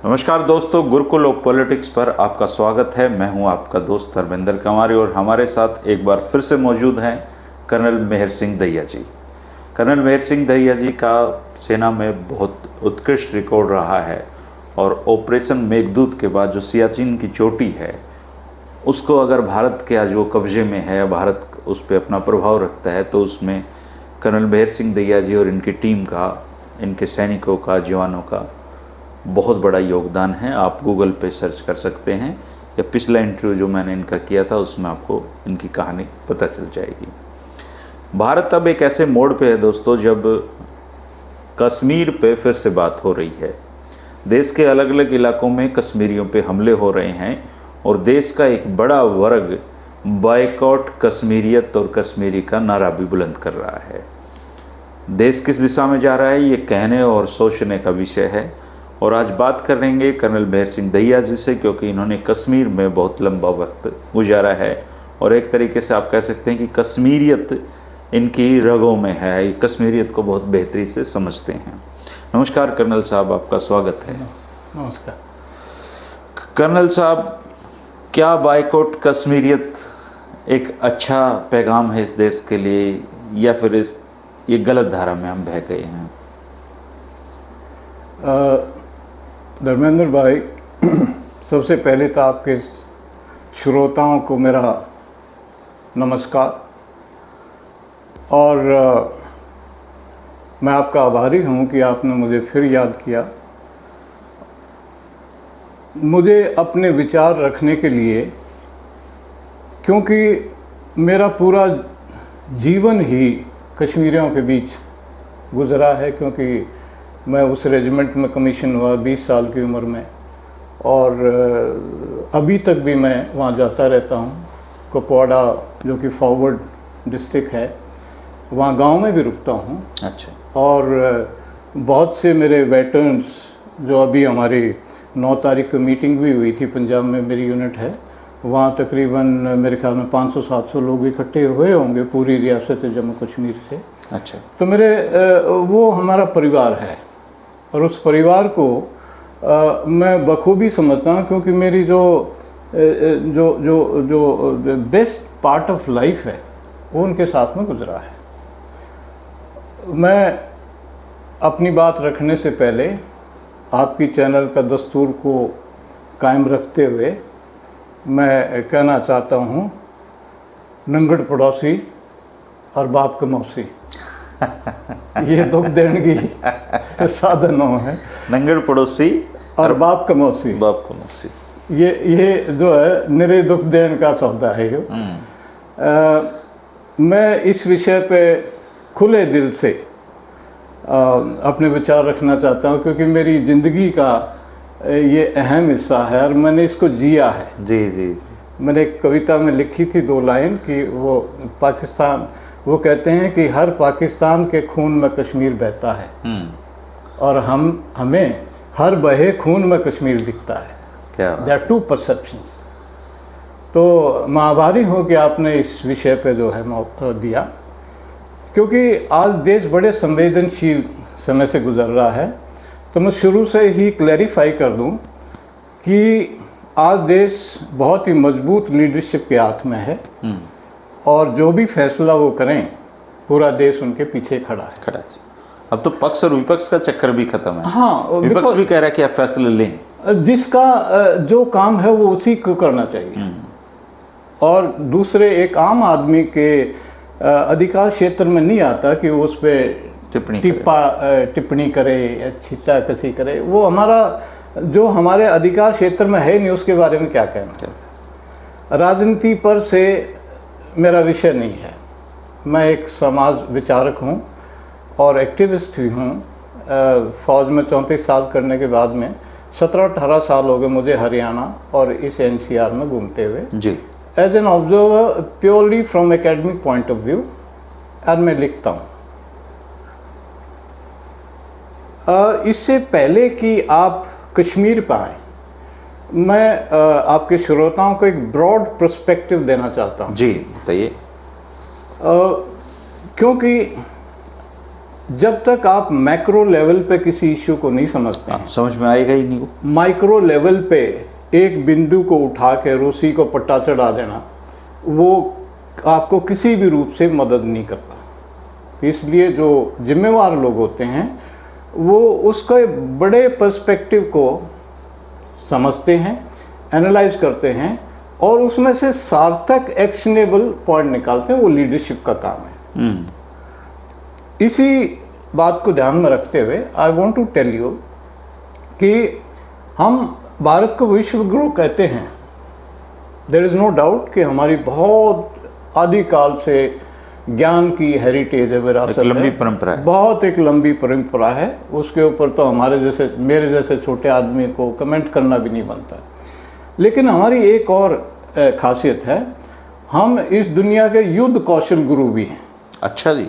नमस्कार दोस्तों, Gurukul of politics पर आपका स्वागत है। मैं हूं आपका दोस्त धर्मेंद्र कंवारी और हमारे साथ एक बार फिर से मौजूद हैं कर्नल मेहर सिंह दहिया जी। कर्नल मेहर सिंह दहिया जी का सेना में बहुत उत्कृष्ट रिकॉर्ड रहा है और ऑपरेशन मेघदूत के बाद जो सियाचिन की चोटी है उसको अगर भारत के आज वो कब्जे में है, भारत उस पर अपना प्रभाव रखता है, तो उसमें कर्नल मेहर सिंह दहिया जी और इनकी टीम का, इनके सैनिकों का, जवानों का बहुत बड़ा योगदान है। आप गूगल पे सर्च कर सकते हैं या पिछला इंटरव्यू जो मैंने इनका किया था उसमें आपको इनकी कहानी पता चल जाएगी। भारत अब एक ऐसे मोड़ पे है दोस्तों जब कश्मीर पे फिर से बात हो रही है। देश के अलग अलग इलाकों में कश्मीरियों पे हमले हो रहे हैं और देश का एक बड़ा वर्ग बायकॉट कश्मीरियत और कश्मीरी का नारा भी बुलंद कर रहा है। देश किस दिशा में जा रहा है ये कहने और सोचने का विषय है और आज बात करेंगे कर्नल मेहर सिंह दहिया जी से, क्योंकि इन्होंने कश्मीर में बहुत लंबा वक्त गुजारा है और एक तरीके से आप कह सकते हैं कि कश्मीरियत इनकी रगों में है, कश्मीरियत को बहुत बेहतरी से समझते हैं। नमस्कार कर्नल साहब, आपका स्वागत है। नमस्कार कर्नल साहब, क्या बायकॉट कश्मीरियत एक अच्छा पैगाम है इस देश के लिए या फिर ये गलत धारा में हम बह गए हैं? धर्मेंद्र भाई, सबसे पहले तो आपके श्रोताओं को मेरा नमस्कार और मैं आपका आभारी हूँ कि आपने मुझे फिर याद किया। मुझे अपने विचार रखने के लिए, क्योंकि मेरा पूरा जीवन ही कश्मीरियों के बीच गुजरा है, क्योंकि मैं उस रेजिमेंट में कमीशन हुआ 20 साल की उम्र में और अभी तक भी मैं वहाँ जाता रहता हूँ। कुपवाड़ा जो कि फॉरवर्ड डिस्ट्रिक्ट है, वहाँ गांव में भी रुकता हूँ। अच्छा। और बहुत से मेरे वेटरन्स, जो अभी हमारी 9 तारीख को मीटिंग भी हुई थी, पंजाब में मेरी यूनिट है, वहाँ तकरीबन मेरे ख्याल में 500-700 लोग इकट्ठे हुए होंगे पूरी रियासत जम्मू कश्मीर से। अच्छा। तो मेरे वो हमारा परिवार है और उस परिवार को मैं बखूबी समझता हूँ, क्योंकि मेरी जो बेस्ट पार्ट ऑफ लाइफ है वो उनके साथ में गुजरा है। मैं अपनी बात रखने से पहले आपकी चैनल का दस्तूर को कायम रखते हुए मैं कहना चाहता हूँ, नंगड़ पड़ोसी और बाप का मौसी ये दुख देने की साधनों है। नंगड़ पड़ोसी और बाप का मौसी, बाप का मौसी, ये जो है निरे दुख देने का सौदा है। यो मैं इस विषय पे खुले दिल से अपने विचार रखना चाहता हूँ, क्योंकि मेरी ज़िंदगी का ये अहम हिस्सा है और मैंने इसको जिया है। जी जी। मैंने एक कविता में लिखी थी 2 लाइन कि वो पाकिस्तान, वो कहते हैं कि हर पाकिस्तान के खून में कश्मीर बहता है और हमें हर बहे खून में कश्मीर दिखता है। क्या देयर टू परसेप्शंस। तो मैं आभारी हूँ कि आपने इस विषय पे जो है मौका दिया, क्योंकि आज देश बड़े संवेदनशील समय से गुजर रहा है। तो मैं शुरू से ही क्लैरिफाई कर दूँ कि आज देश बहुत ही मजबूत लीडरशिप के हाथ में है और जो भी फैसला वो करें पूरा देश उनके पीछे खड़ा है। अब तो पक्ष और विपक्ष का चक्कर भी खत्म है। हाँ, विपक्ष भी कह रहा है कि आप फैसले लें। जिसका जो काम है वो उसी को करना चाहिए। और दूसरे एक आम आदमी के अधिकार क्षेत्र में नहीं आता कि वो उस पर टिप्पणी करे या छिट्टा कसी करे। वो हमारा जो हमारे अधिकार क्षेत्र में है नहीं, उसके बारे में क्या कहना। राजनीति पर से मेरा विषय नहीं है। मैं एक समाज विचारक हूँ और एक्टिविस्ट भी हूँ। फौज में 34 साल करने के बाद में 17-18 साल हो गए मुझे हरियाणा और इस NCR में घूमते हुए जी। As an observer purely from academic point of view. और मैं लिखता हूँ। इससे पहले कि आप कश्मीर पर आए, मैं आपके श्रोताओं को एक ब्रॉड पर्सपेक्टिव देना चाहता हूँ। जी बताइए। क्योंकि जब तक आप मैक्रो लेवल पे किसी इश्यू को नहीं समझते हैं, समझ में आएगा ही नहीं वो। माइक्रो लेवल पे एक बिंदु को उठा के उसी को पट्टा चढ़ा देना, वो आपको किसी भी रूप से मदद नहीं करता। इसलिए जो जिम्मेवार लोग होते हैं वो उसके बड़े पर्सपेक्टिव को समझते हैं, एनालाइज करते हैं और उसमें से सार्थक एक्शनेबल पॉइंट निकालते हैं। वो लीडरशिप का काम है। इसी बात को ध्यान में रखते हुए I want to tell you कि हम भारत को विश्व गुरु कहते हैं। देयर इज़ नो डाउट कि हमारी बहुत आदिकाल से ज्ञान की हेरिटेज है, विरासत है, लंबी परंपरा है, बहुत एक लंबी परंपरा है। उसके ऊपर तो हमारे जैसे मेरे जैसे छोटे आदमी को कमेंट करना भी नहीं बनता। लेकिन हमारी एक और खासियत है, हम इस दुनिया के युद्ध कौशल गुरु भी हैं। अच्छा जी।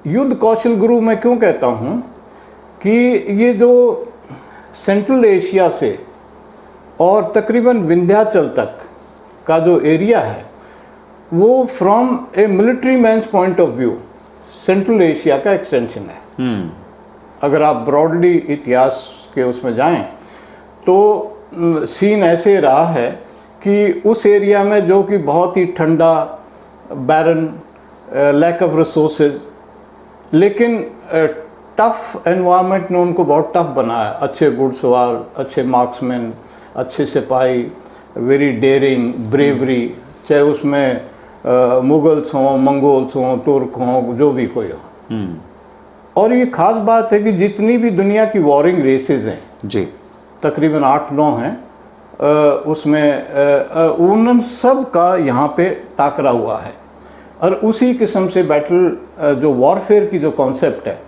युद्ध कौशल गुरु मैं क्यों कहता हूँ कि ये जो सेंट्रल एशिया से और तकरीबन विंध्याचल तक का जो एरिया है वो from a military man's point of view central Asia का एक्सटेंशन है। अगर आप ब्रॉडली इतिहास के उसमें जाएं तो सीन ऐसे रहा है कि उस एरिया में जो कि बहुत ही ठंडा, बैरन, लैक ऑफ रिसोर्सेज, लेकिन टफ एनवायरनमेंट ने उनको बहुत टफ बनाया। अच्छे घुड़सवार, अच्छे मार्क्समैन, अच्छे सिपाही, वेरी डेयरिंग, ब्रेवरी, चाहे उसमें मुगल्स हों, मंगोल्स हों, तुर्क हों, जो भी कोई हो। और ये खास बात है कि जितनी भी दुनिया की वॉरिंग रेसेस हैं जी, तकरीबन 8-9 हैं, उसमें उन सब का यहाँ पे टाकरा हुआ है। और उसी किस्म से बैटल जो वॉरफेयर की जो कॉन्सेप्ट है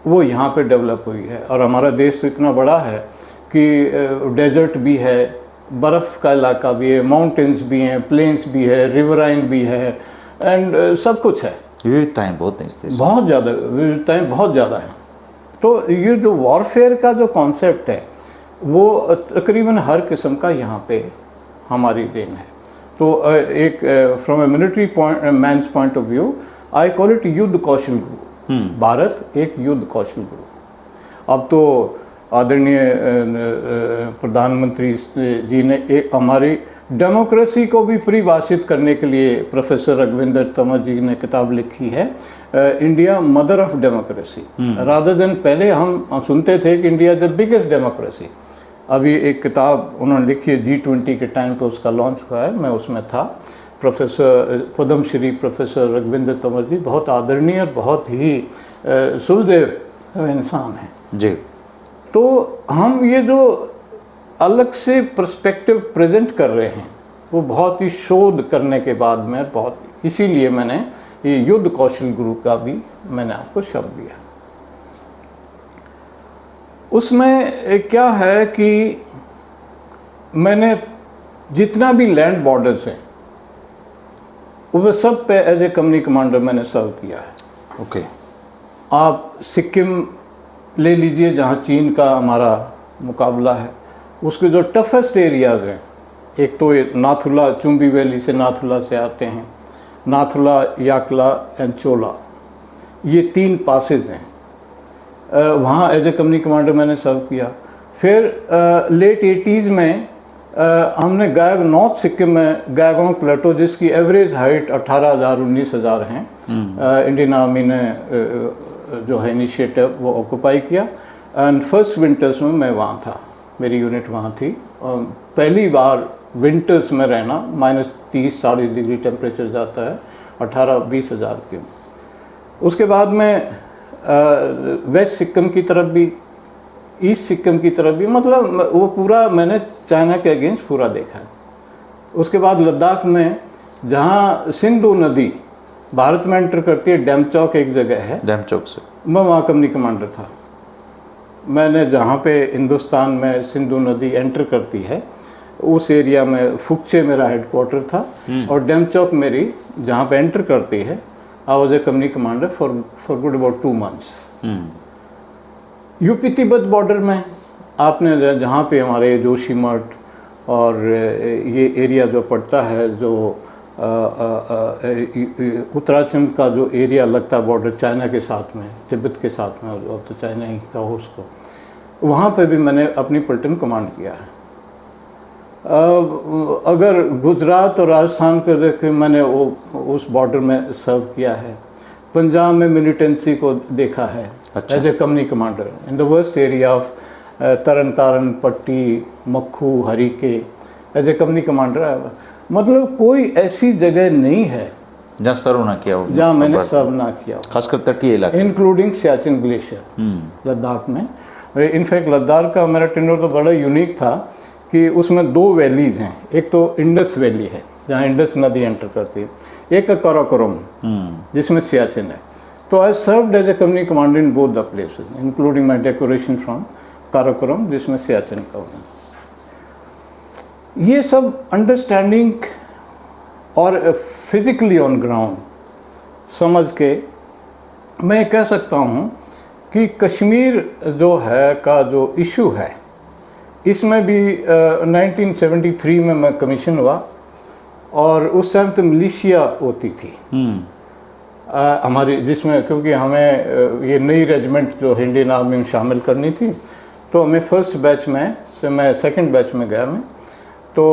वो यहाँ पे डेवलप हुई है। और हमारा देश तो इतना बड़ा है कि डेजर्ट भी है, बर्फ़ का इलाका भी है, माउंटेन्स भी हैं, प्लेन्स भी है, रिवराइन भी है, एंड सब कुछ है। विविधताएं बहुत हैं इस देश में, बहुत ज़्यादा विविधताएं बहुत ज़्यादा हैं। तो ये जो वॉरफेयर का जो कॉन्सेप्ट है वो तकरीबन हर किस्म का यहाँ पे हमारी देन है। तो एक from a military man's point of view I call it युद्ध कौशल गुरु। भारत एक युद्ध कौशल गुरु। अब तो आदरणीय प्रधानमंत्री जी ने एक हमारी डेमोक्रेसी को भी परिभाषित करने के लिए प्रोफेसर रघुविंदर तंवर जी ने किताब लिखी है, India mother of democracy. Rather than पहले हम सुनते थे कि इंडिया द बिगेस्ट डेमोक्रेसी। अभी एक किताब उन्होंने लिखी है G20 के टाइम पे उसका लॉन्च हुआ है, मैं उसमें था। प्रोफेसर पद्मश्री प्रोफेसर रघुविंदर तंवर जी बहुत आदरणीय और बहुत ही सुहृदय इंसान हैं जी। तो हम ये जो अलग से पर्सपेक्टिव प्रेजेंट कर रहे हैं वो बहुत ही शोध करने के बाद में बहुत, इसीलिए मैंने ये युद्ध कौशल गुरु का भी मैंने आपको शब्द दिया। उसमें क्या है कि मैंने जितना भी लैंड बॉर्डर्स हैं वो सब पे एज ए कंपनी कमांडर मैंने सर्व किया है। ओके। आप सिक्किम ले लीजिए जहाँ चीन का हमारा मुकाबला है, उसके जो टफेस्ट एरियाज़ हैं, एक तो ये नाथुला, चुंबी वैली से नाथुला से आते हैं, नाथुला, याकला एंड चोला, ये 3 पासेज हैं। वहाँ एज ए कंपनी कमांडर मैंने सर्व किया। फिर लेट 80s में हमने नॉर्थ सिक्किम में गायगोंग प्लेटो, जिसकी एवरेज हाइट 18,000-19,000 हैं, इंडियन आर्मी ने जो है इनिशिएटिव वो ऑक्यूपाई किया। एंड फर्स्ट विंटर्स में मैं वहाँ था, मेरी यूनिट वहाँ थी। और पहली बार विंटर्स में रहना, -30-40 डिग्री टेम्परेचर जाता है, 18-20 हज़ार की। उसके बाद में वेस्ट सिक्किम की तरफ भी, ईस्ट सिक्किम की तरफ भी, मतलब वो पूरा मैंने चाइना के अगेंस्ट पूरा देखा है। उसके बाद लद्दाख में जहाँ सिंधु नदी भारत में एंटर करती है, डेमचौक एक जगह है, डेमचौक से मैं वहाँ कंपनी कमांडर था। मैंने जहाँ पे हिंदुस्तान में सिंधु नदी एंटर करती है उस एरिया में फुकचे मेरा हेडक्वार्टर था, और डेमचौक मेरी जहाँ पे एंटर करती है, I was a company commander for good about 2 months। UP Tibet border में आपने जहाँ पे हमारे जोशीमठ और ये एरिया जो पड़ता है, जो उत्तराखंड का जो एरिया लगता है बॉर्डर चाइना के साथ में, तिब्बत के साथ में, अब तो चाइना ही का हो उसको, वहाँ पे भी मैंने अपनी प्लेटून कमांड किया है। अगर गुजरात और राजस्थान को देखें, मैंने वो उस बॉर्डर में सर्व किया है। पंजाब में मिलिटेंसी को देखा है as a company commander in the worst area of Tarn Taran, Patti, Makhu, Harike, as a company commander. मतलब कोई ऐसी जगह नहीं है जहाँ सर्व ना किया हो, जहाँ मैंने सर्व ना किया हो, खासकर तटीय इलाके, इंक्लूडिंग सियाचिन ग्लेशियर लद्दाख में। इनफैक्ट लद्दाख का मेरा टेन्योर तो बड़ा यूनिक था कि उसमें 2 वैलीज़ हैं। एक तो इंडस वैली है जहाँ इंडस नदी एंटर करती है, एक काराकोरम जिसमें सियाचिन है। तो I served as a company commander in both the places, including my decoration from Karakoram जिसमें सियाचिन का होगा। ये सब अंडरस्टैंडिंग और फिजिकली ऑन ग्राउंड समझ के मैं कह सकता हूँ कि कश्मीर जो है का जो इशू है, इसमें भी 1973 में मैं कमीशन हुआ और उस टाइम तो मिलिशिया होती थी हमारी, जिसमें क्योंकि हमें ये नई रेजिमेंट जो इंडियन आर्मी में शामिल करनी थी, तो हमें फर्स्ट बैच में से मैं सेकंड बैच में गया मैं। तो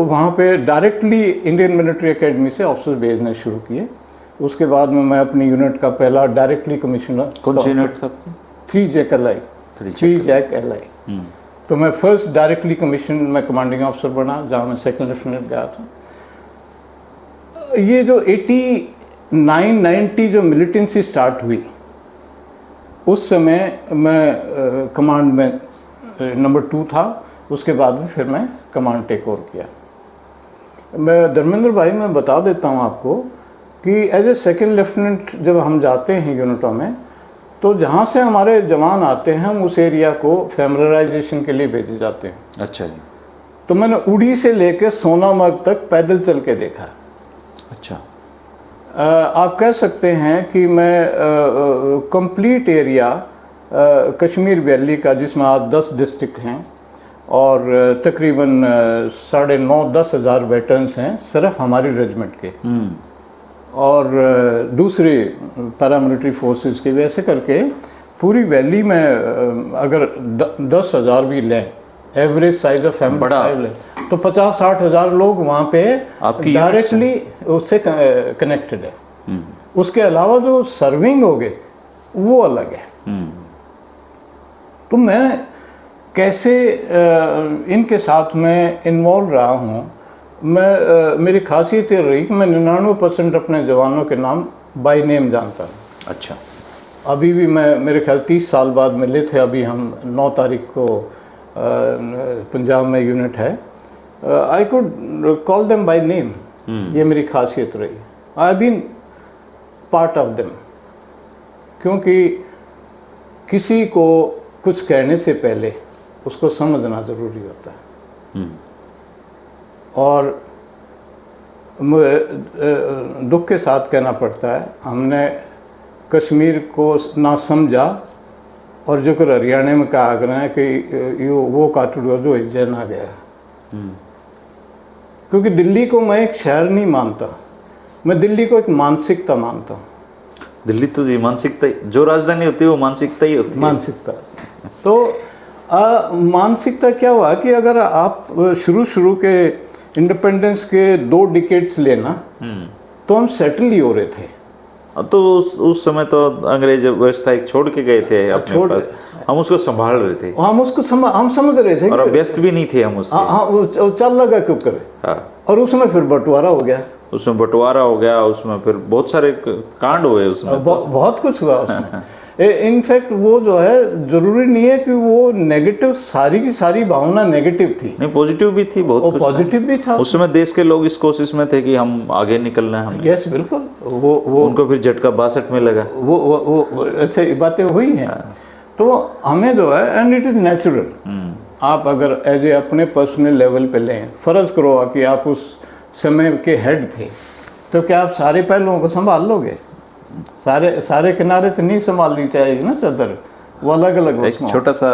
वहाँ पे डायरेक्टली इंडियन मिलिट्री एकेडमी से ऑफिसर भेजने शुरू किए। उसके बाद में मैं अपनी यूनिट का पहला डायरेक्टली कमिश्नर, कौन सी यूनिट था? 3 जैक LI। तो मैं फर्स्ट डायरेक्टली कमीशन में कमांडिंग ऑफिसर बना, जहाँ मैं सेकंड लेफ्टिनेंट गया था। ये जो 89-90 जो मिलिटेंसी स्टार्ट हुई, उस समय मैं कमांड में नंबर 2 था। उसके बाद में फिर मैं कमांड टेक ओवर किया। मैं धर्मेंद्र भाई मैं बता देता हूँ आपको कि एज ए सेकंड लेफ्टिनेंट जब हम जाते हैं यूनिटों में, तो जहाँ से हमारे जवान आते हैं हम उस एरिया को फैमिलराइजेशन के लिए भेजे जाते हैं। अच्छा जी। तो मैंने उड़ी से लेकर सोनामर्ग तक पैदल चल के देखा। अच्छा। आप कह सकते हैं कि मैं कंप्लीट एरिया कश्मीर वैली का, जिसमें आज 10 डिस्ट्रिक्ट हैं और तकरीबन 9,500-10 हज़ार वेटरन्स हैं सिर्फ हमारी रेजिमेंट के, और दूसरे पैरामिलिट्री फोर्सेस के, वैसे करके पूरी वैली में अगर 10,000 भी लें, एवरेज साइज ऑफ फैमिली लें, तो 50-60 हज़ार लोग वहाँ पे डायरेक्टली उससे कनेक्टेड है। उसके अलावा जो सर्विंग हो गए वो अलग है। तो मैं कैसे इनके साथ में इन्वॉल्व रहा हूँ, मैं मेरी खासियत ये रही कि मैं 99% अपने जवानों के नाम बाय नेम जानता हूँ। अच्छा। अभी भी मैं, मेरे ख्याल 30 साल बाद मिले थे, अभी हम 9 तारीख को पंजाब में यूनिट है, I could call them by name. ये मेरी खासियत रही। I been part of them, क्योंकि किसी को कुछ कहने से पहले उसको समझना ज़रूरी होता है। और दुख के साथ कहना पड़ता है, हमने कश्मीर को ना समझा, और जो कर हरियाणा में कहा कर रहे हैं कि यो वो काटू जो एक जन आ गया। क्योंकि दिल्ली को मैं एक शहर नहीं मानता, मैं दिल्ली को एक मानसिकता मानता हूँ। दिल्ली तो जी मानसिकता, जो राजधानी होती है वो मानसिकता ही होती है। मानसिकता। तो मानसिकता क्या हुआ कि अगर आप शुरू के इंडिपेंडेंस के 2 डिकेड्स लेना, तो हम सेटल ही हो रहे थे। तो उस समय तो अंग्रेज व्यवस्था एक छोड़ के गए थे अपने पास, हम उसको संभाल रहे थे, हम उसको हम समझ रहे थे, और व्यस्त भी नहीं थे हम उससे। हाँ, वो चल लगा क्यों करे। हाँ। और उसमें फिर बंटवारा हो गया, उसमें फिर बहुत सारे कांड हुए, उसमें बहुत कुछ हुआ उसमें। इनफैक्ट वो जो है, जरूरी नहीं है कि वो नेगेटिव, सारी की सारी भावना नेगेटिव थी, नहीं पॉजिटिव भी थी, बहुत पॉजिटिव भी था। उस समय देश के लोग इस कोशिश में थे कि हम आगे निकलना है। यस, बिल्कुल। वो उनको फिर झटका 62 में लगा। वो ऐसे बातें हुई हैं। तो हमें जो है, एंड इट इज़ नेचुरल। आप अगर एज ए अपने पर्सनल लेवल पे लें, फ़र्ज़ करो कि आप उस समय के हेड थे, तो क्या आप सारे पहलुओं को संभाल लोगे? सारे किनारे तो नहीं संभालनी चाहिए ना चादर, वो अलग अलग। एक छोटा सा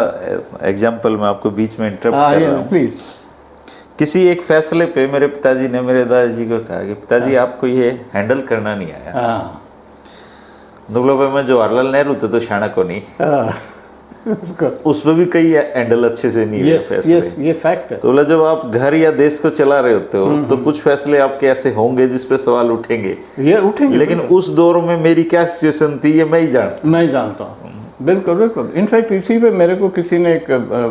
एग्जाम्पल मैं आपको बीच में इंटरप्ट कर रहा हूँ, प्लीज। किसी एक फैसले पे मेरे पिताजी ने मेरे दादाजी को कहा कि पिताजी आपको ये हैंडल करना नहीं आया। हाँ दुगलो पे मैं जवाहरलाल नेहरू थे तो शाना को नहीं, उसमें भी कई हैंडल अच्छे से नहीं हुए फैसले। ये फैक्ट है। तो बोला जब आप घर या देश को चला रहे होते हो तो कुछ फैसले आपके ऐसे होंगे जिस पे सवाल उठेंगे, ये उठेंगे। लेकिन उस दौर में मेरी क्या सिचुएशन थी ये मैं जानता हूँ। बिल्कुल बिल्कुल। इनफैक्ट इसी पे मेरे को किसी ने, एक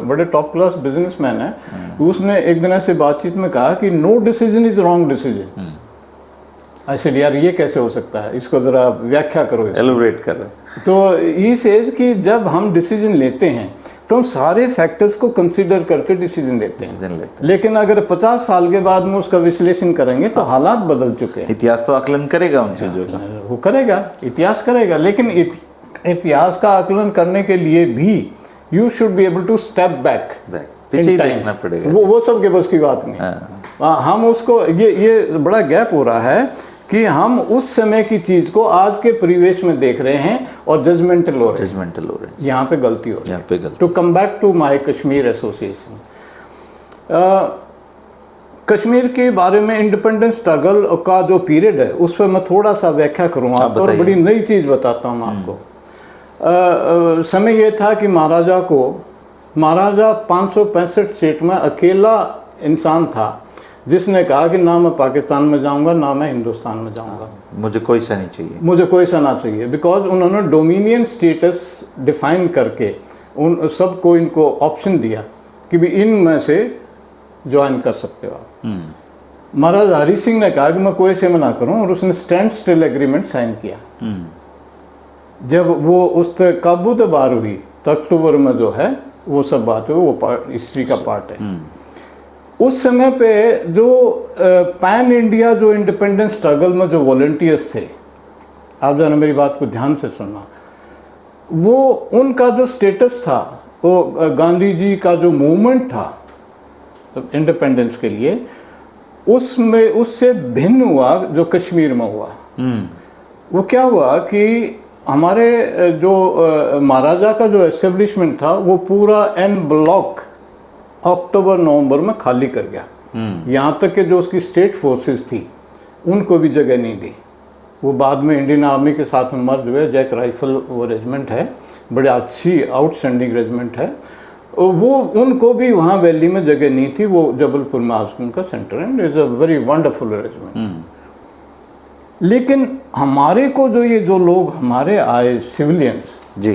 बड़े टॉप क्लास बिजनेसमैन है, उसने एक दिन ऐसे बातचीत में कहा कि no decision is wrong decision. अच्छा यार ये कैसे हो सकता है, इसको जरा व्याख्या करो, एलोबरेट कर रहे। तो ये सेज कि जब हम डिसीजन लेते हैं तो हम सारे फैक्टर्स को कंसीडर करके डिसीजन लेते हैं, लेकिन अगर 50 साल के बाद में उसका विश्लेषण करेंगे तो हालात बदल चुके हैं। इतिहास तो आकलन करेगा उन चीजों का, वो करेगा, इतिहास करेगा, लेकिन इतिहास का आकलन करने के लिए भी you should be able to step back, पीछे ही देखना पड़ेगा। वो सब के बस की बात नहीं। हम उसको ये बड़ा गैप हो रहा है कि हम उस समय की चीज को आज के परिवेश में देख रहे हैं और जजमेंटल हो रहे हैं। यहाँ पे गलती हो रही है। To come back to my Kashmir association, Kashmir के बारे में इंडिपेंडेंस स्ट्रगल का जो पीरियड है उस पर मैं थोड़ा सा व्याख्या करूँगा और बड़ी नई चीज़ बताता हूँ आपको। समय ये था कि महाराजा 565 स्टेट में अकेला इंसान था जिसने कहा कि ना मैं पाकिस्तान में जाऊंगा ना मैं हिंदुस्तान में जाऊंगा, मुझे कोई सा नहीं चाहिए, मुझे कोई सा ना चाहिए। बिकॉज उन्होंने डोमिनियन स्टेटस डिफाइन करके उन सबको इनको ऑप्शन दिया कि भी इन में से ज्वाइन कर सकते हो आप। महाराजा हरि सिंह ने कहा कि मैं कोई से मना करूं और उसने स्टैंड स्टिल एग्रीमेंट साइन किया। जब वो उस काबू तो बार हुई तो अक्टूबर में जो है वो सब बात हुई, वो हिस्ट्री का पार्ट है। उस समय पे जो पैन इंडिया जो इंडिपेंडेंस स्ट्रगल में जो वॉलंटियर्स थे, आप जाना मेरी बात को ध्यान से सुनना, वो उनका जो स्टेटस था, वो गांधी जी का जो मूवमेंट था इंडिपेंडेंस के लिए, उसमें उससे भिन्न हुआ जो कश्मीर में हुआ। वो क्या हुआ कि हमारे जो महाराजा का जो एस्टेब्लिशमेंट था वो पूरा एन ब्लॉक अक्टूबर नवंबर में खाली कर गया। यहाँ तक कि जो उसकी स्टेट फोर्सेस थी उनको भी जगह नहीं दी। वो बाद में इंडियन आर्मी के साथ में मर्ज हुए। जैक राइफल वो रेजिमेंट है, बड़े अच्छी आउटस्टैंडिंग रेजिमेंट है। वो उनको भी वहाँ वैली में जगह नहीं थी। वो जबलपुर में आज उनका सेंटर है। Is a very wonderful regiment. लेकिन हमारे को जो लोग हमारे आए सिविलियंस जी,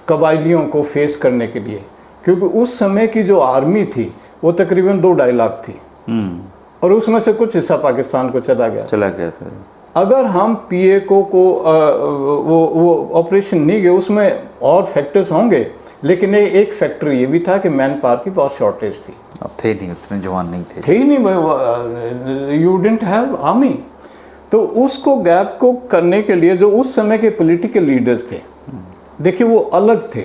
कबायलियों को फेस करने के लिए, क्योंकि उस समय की जो आर्मी थी वो तकरीबन 2-2.5 लाख थी और उसमें से कुछ हिस्सा पाकिस्तान को चला गया था। अगर हम पीएको को वो ऑपरेशन नहीं गए, उसमें और फैक्टर्स होंगे, लेकिन एक फैक्टर ये भी था कि मैन पावर की बहुत शॉर्टेज थी। अब थे नहीं, उतने जवान नहीं थे ही नहीं, यू डिडंट हैव आर्मी। तो उसको गैप को करने के लिए जो उस समय के पॉलिटिकल लीडर्स थे, देखिए वो अलग थे,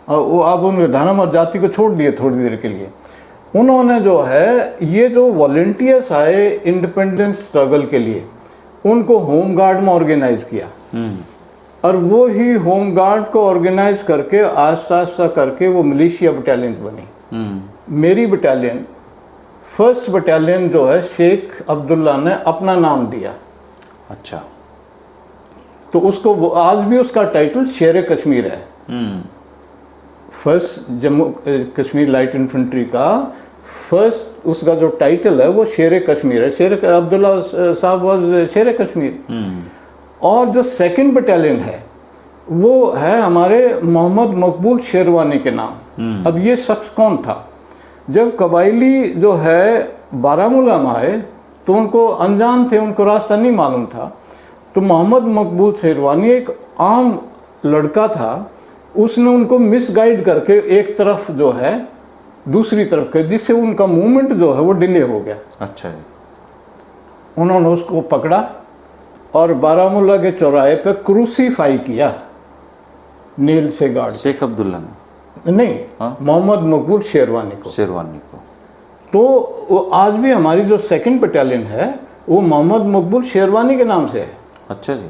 वो अब उन धर्म और जाति को छोड़ दिए थोड़ी देर के लिए। उन्होंने जो है ये जो वॉलंटियर्स आए इंडिपेंडेंस स्ट्रगल के लिए, उनको होम गार्ड में ऑर्गेनाइज किया और वो ही होम गार्ड को ऑर्गेनाइज करके आस्ता आस्ता करके वो मिलिशिया बटालियन बनी। मेरी बटालियन, फर्स्ट बटालियन जो है शेख अब्दुल्ला ने अपना नाम दिया। अच्छा, तो उसको आज भी उसका टाइटल शेर कश्मीर है। First Jammu Kashmir light infantry का फर्स्ट उसका जो टाइटल है वो शेर कश्मीर है। शेर अब्दुल्ला साहब वाज शेर कश्मीर। और जो सेकंड बटालियन है वो है हमारे मोहम्मद मकबूल शेरवानी के नाम। अब ये शख्स कौन था? जब कबायली जो है बारामूला में आए तो उनको अनजान थे, उनको रास्ता नहीं मालूम था। तो मोहम्मद मकबूल शेरवानी एक आम लड़का था, उसने उनको मिसगाइड करके एक तरफ जो है दूसरी तरफ के, जिससे उनका मूवमेंट जो है वो डिले हो गया। अच्छा, उन्होंने उसको पकड़ा और बारामूला के चौराहे पे क्रूसीफाई किया नील से गार्ड। शेख अब्दुल्ला ने नहीं, मोहम्मद मकबूल शेरवानी को। तो वो आज भी हमारी जो सेकंड बटालियन है वो मोहम्मद मकबूल शेरवानी के नाम से है। अच्छा जी।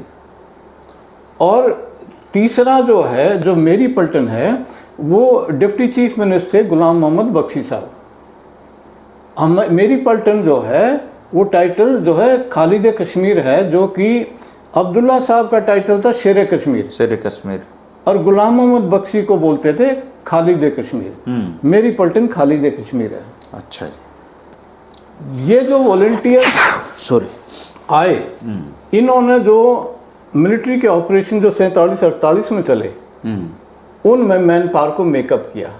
और तीसरा जो है, जो मेरी पलटन है, वो डिप्टी चीफ मिनिस्टर थे गुलाम मोहम्मद बख्शी साहब। मेरी पलटन जो है वो टाइटल जो है खालिद कश्मीर है, जो कि अब्दुल्ला साहब का टाइटल था शेर कश्मीर। शेर कश्मीर। और गुलाम मोहम्मद बख्शी को बोलते थे खालिद कश्मीर। मेरी पलटन खालिद कश्मीर है। अच्छा जी। ये जो वॉलंटियर आए, इन्होंने जो मिलिट्री के ऑपरेशन जो 47-48 में चले, उनमें मैन पावर को मेकअप किया।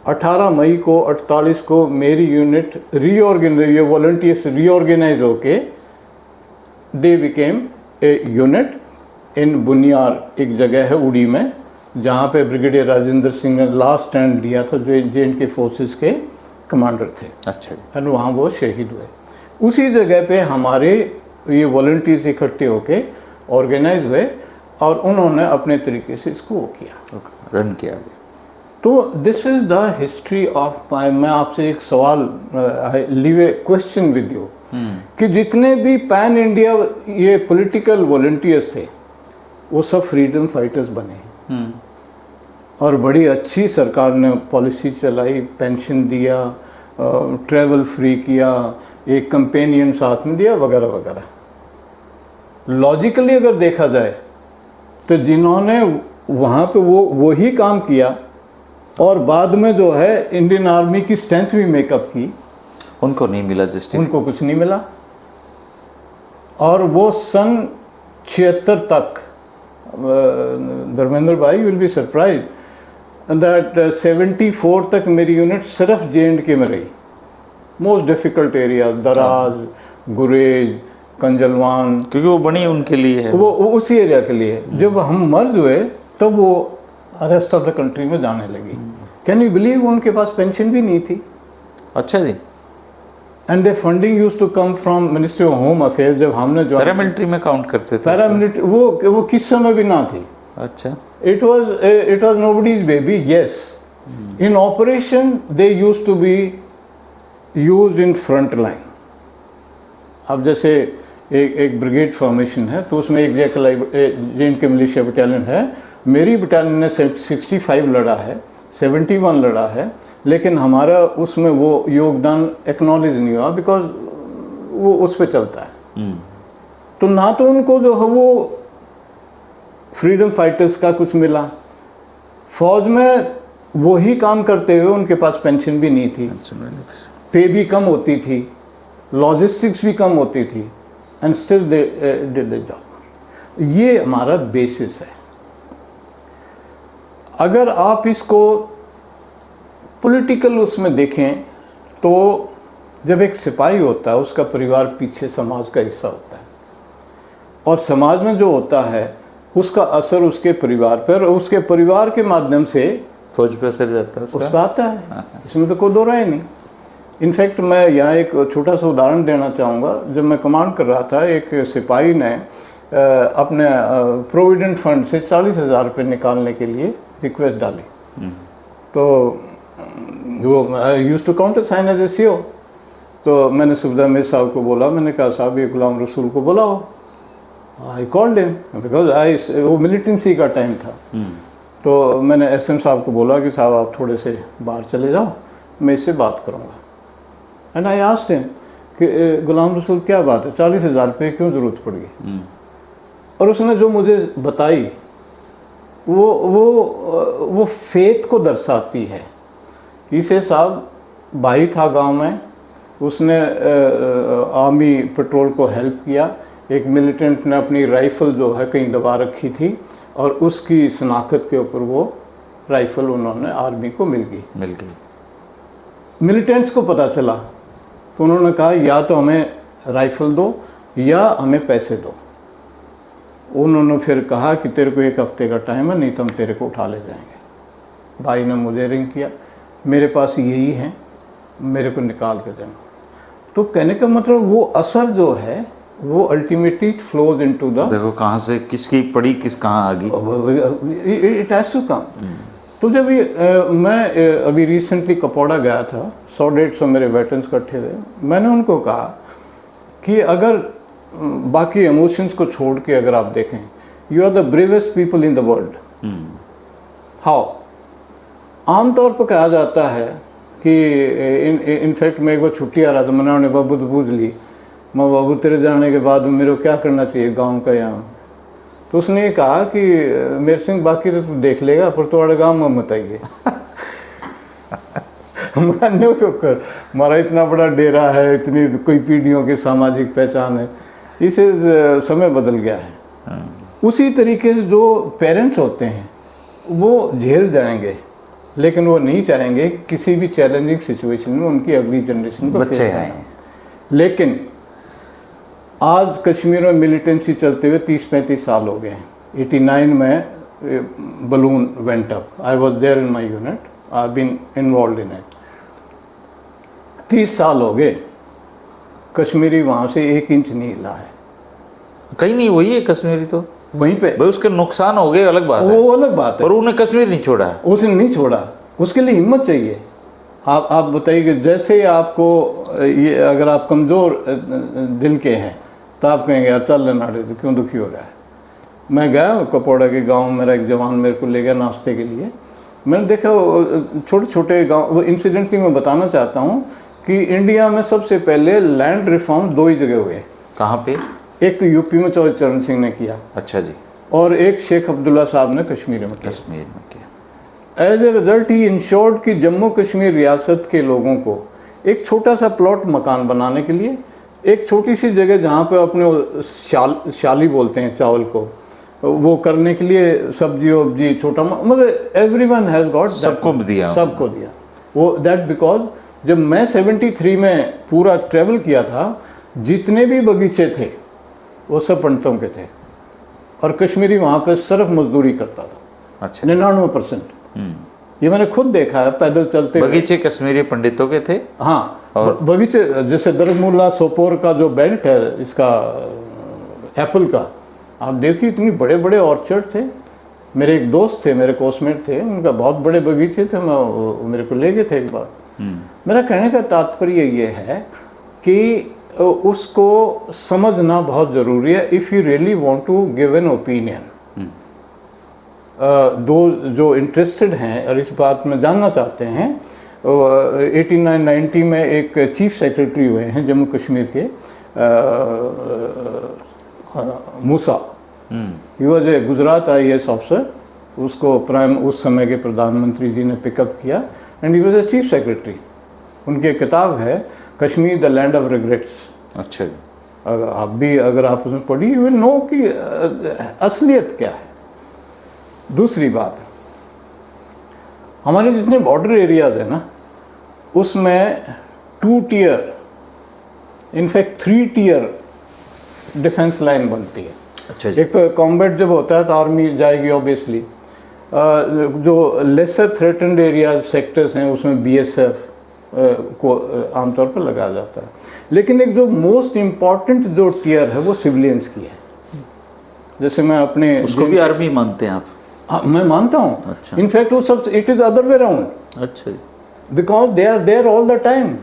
18 मई को 48 को मेरी यूनिट ये वॉलंटियर्स रीऑर्गेनाइज होके they became a unit in बुनियार, एक जगह है उड़ी में, जहाँ पे ब्रिगेडियर राजेंद्र सिंह ने लास्ट स्टैंड लिया था, जो जे.एंड.के फोर्सेस के कमांडर थे। अच्छा जी। और वहाँ वो शहीद हुए। उसी जगह पे हमारे ये वॉलंटियर्स इकट्ठे होके ऑर्गेनाइज हुए और उन्होंने अपने तरीके से इसको वो किया, रन किया। तो this is the history of my. मैं आपसे एक सवाल, leave A question with you, कि जितने भी पैन इंडिया ये पॉलिटिकल वॉलंटियर्स थे, वो सब फ्रीडम फाइटर्स बने। और बड़ी अच्छी सरकार ने पॉलिसी चलाई, पेंशन दिया, ट्रैवल फ्री किया, एक कंपेनियन साथ में दिया, वगैरह वगैरह। लॉजिकली अगर देखा जाए तो जिन्होंने वहाँ पे वो ही काम किया और बाद में जो है इंडियन आर्मी की स्ट्रेंथ भी मेकअप की, उनको नहीं मिला जस्टिस, उनको कुछ नहीं मिला। और वो सन 76 तक, धर्मेंद्र भाई विल बी सरप्राइज दैट 74 तक मेरी यूनिट सिर्फ जे.एंड.के में रही। मोस्ट डिफ़िकल्ट एरिया, दराज, गुरेज, कंजलवान, क्योंकि वो बनी उनके लिए है, वो उसी एरिया के लिए। जब हम मर्ज हुए तब वो रेस्ट ऑफ द कंट्री में जाने लगी। कैन यू बिलीव, उनके पास पेंशन भी नहीं थी। अच्छा जी। And the funding used to come from Ministry of Home Affairs. जब हमने जो पैरामिलिट्री में काउंट करते थे, पैरामिलिट्री वो किस समय भी ना थी। अच्छा। It was nobody's baby. Yes, in operation they use to be used in front line. अब जैसे एक ब्रिगेड फॉर्मेशन है, तो उसमें एक जे.एंड.के मिलिशिया बटालियन है। मेरी बटालियन ने 65 लड़ा है, 71 लड़ा है, लेकिन हमारा उसमें वो योगदान एक्नॉलेज नहीं हुआ, बिकॉज वो उस पर चलता है। तो ना तो उनको जो है वो फ्रीडम फाइटर्स का कुछ मिला, फौज में वही काम करते हुए उनके पास पेंशन भी नहीं थी, पे भी कम होती थी, लॉजिस्टिक्स भी कम होती थी, and still they did the job. ये हमारा बेसिस है। अगर आप इसको पॉलिटिकल उसमें देखें तो जब एक सिपाही होता है, उसका परिवार पीछे समाज का हिस्सा होता है, और समाज में जो होता है उसका असर उसके परिवार पर, और उसके परिवार के माध्यम से फौज पे असर जाता है, उस पर आता है। इसमें तो कोई दो राय नहीं। इनफैक्ट मैं यहाँ एक छोटा सा उदाहरण देना चाहूँगा। जब मैं कमांड कर रहा था, एक सिपाही ने अपने प्रोविडेंट फंड से 40,000 रुपये निकालने के लिए रिक्वेस्ट डाली। तो वो use to countersign as a CO। तो मैंने सुबदा में साहब को बोला, मैंने कहा साहब ये गुलाम रसूल को बुलाओ। आई कॉल्ड हिम बिकॉज वो मिलिटेंसी का टाइम था। तो मैंने SM साहब को बोला कि साहब आप थोड़े से बाहर चले जाओ, मैं इससे बात करूँगा। एंड आई आस्क्ड हिम कि गुलाम रसूल क्या बात है, 40,000 रुपये क्यों ज़रूरत पड़ गई? और उसने जो मुझे बताई वो फेथ को दर्शाती है। इसे साहब भाई था गांव में, उसने आर्मी पेट्रोल को हेल्प किया। एक मिलिटेंट ने अपनी राइफ़ल जो है कहीं दबा रखी थी, और उसकी शनाख्त के ऊपर वो राइफ़ल उन्होंने आर्मी को मिल गई। मिलिटेंट्स को पता चला तो उन्होंने कहा या तो हमें राइफ़ल दो या हमें पैसे दो। उन्होंने फिर कहा कि तेरे को 1 हफ्ते का टाइम है, नहीं तो हम तेरे को उठा ले जाएंगे। भाई ने मुझे रिंग किया, मेरे पास यही है, मेरे को निकाल के देना। तो कहने का मतलब वो असर जो है वो अल्टीमेटली फ्लोज इनटू द, देखो कहाँ से किसकी पड़ी, किस कहाँ आ गई, इट हैज टू कम। तो जब मैं अभी रिसेंटली कपौड़ा गया था, 100-150 मेरे वेटरन्स इकट्ठे थे। मैंने उनको कहा कि अगर बाकी इमोशंस को छोड़ के अगर आप देखें, you are the bravest people in the world. How? आमतौर पर कहा जाता है कि इनफैक्ट मैं एक बार छुट्टी आ रहा था, मैंने उन्हें बाबू तो पूछ ली, मैं बाबू तेरे जाने के बाद मेरे को क्या करना चाहिए गांव का यहाँ। तो उसने ये कहा कि मेर सिंह बाकी तो तू देख लेगा पर तुम्हारे गाँव में मत आइए। हमारा इतना बड़ा डेरा है, इतनी कोई पीढ़ियों की सामाजिक पहचान है, इसे समय बदल गया है। उसी तरीके से जो पेरेंट्स होते हैं वो झेल जाएंगे, लेकिन वो नहीं चाहेंगे कि किसी भी चैलेंजिंग सिचुएशन में उनकी अगली जनरेशन को बच्चे आए। लेकिन आज कश्मीर में मिलिटेंसी चलते हुए 30-35 साल हो गए हैं। 89 में balloon went up, I was there in my unit, I been involve in it. 30 साल हो गए, कश्मीरी वहाँ से 1 इंच नहीं हिला है। कहीं नहीं हुई है कश्मीरी, तो वहीं पे भाई उसके नुकसान हो गए, अलग बात है, वो अलग बात है, पर उन्हें कश्मीर नहीं छोड़ा, उसने नहीं छोड़ा। उसके लिए हिम्मत चाहिए। आप बताइए कि जैसे आपको ये, अगर आप कमज़ोर दिल के हैं तो आप कहेंगे यार चल लेना दे, तो क्यों दुखी हो रहा है। मैं गया कपौड़ा के गांव, मेरा एक जवान मेरे को ले गया नाश्ते के लिए। मैंने देखा छोटे छोटे गांव, वो इंसिडेंटली मैं बताना चाहता हूँ कि इंडिया में सबसे पहले लैंड रिफॉर्म 2 ही जगह हुए। कहाँ पे? एक तो यूपी में चरण सिंह ने किया, अच्छा जी, और एक शेख अब्दुल्ला साहब ने कश्मीर में किया। कश्मीर में किया। As a result he insured कि जम्मू कश्मीर रियासत के लोगों को एक छोटा सा प्लॉट मकान बनाने के लिए, एक छोटी सी जगह जहाँ पे अपने शाली बोलते हैं चावल को, वो करने के लिए सब्जी वब्जी छोटा, मतलब एवरीवन हैज़ गॉट, सबको दिया, सबको दिया वो। दैट बिकॉज जब मैं 73 में पूरा ट्रेवल किया था, जितने भी बगीचे थे वो सब पंडितों के थे, और कश्मीरी वहाँ पे सिर्फ मजदूरी करता था। अच्छा, 99%। ये मैंने खुद देखा है पैदल चलते। बगीचे कश्मीरी पंडितों के थे। हाँ, और बगीचे जैसे दरमुल्ला सोपोर का जो बेल्ट है इसका एप्पल का, आप देखिए इतनी बड़े बड़े ऑर्चर्ड थे। मेरे एक दोस्त थे, मेरे कोर्समेट थे, उनका बहुत बड़े बगीचे थे, मैं मेरे को ले गए थे एक बार। मेरा कहने का तात्पर्य ये है कि उसको समझना बहुत ज़रूरी है if you really want to give an opinion. दो जो इंटरेस्टेड हैं और इस बात में जानना चाहते हैं, 89-90 में एक चीफ सेक्रेटरी हुए हैं जम्मू कश्मीर के, Moosa, he was a Gujarat IAS officer. उसको उस समय के प्रधानमंत्री जी ने पिकअप किया and he was a chief secretary. उनकी किताब है Kashmir the land of regrets. अच्छा, अगर आप उसमें पढ़ी यू विल नो कि असलियत क्या है। दूसरी बात, हमारे जितने बॉर्डर एरियाज है ना, उसमें 2 tier, in fact 3 tier defence line बनती है। अच्छा जी। एक तो कॉम्बैट जब होता है तो आर्मी जाएगी ऑब्वियसली, जो लेसर थ्रेटेंड एरिया सेक्टर्स हैं उसमें BSF को आमतौर पर लगाया जाता है। लेकिन एक जो मोस्ट इम्पॉर्टेंट जो टियर है वो सिविलियंस की है। जैसे मैं अपने, उसको भी आर्मी मानते हैं आप? हाँ, मैं मानता हूँ। अच्छा। इनफैक्ट वो सब it is other way round, अच्छा, because they are there all the time,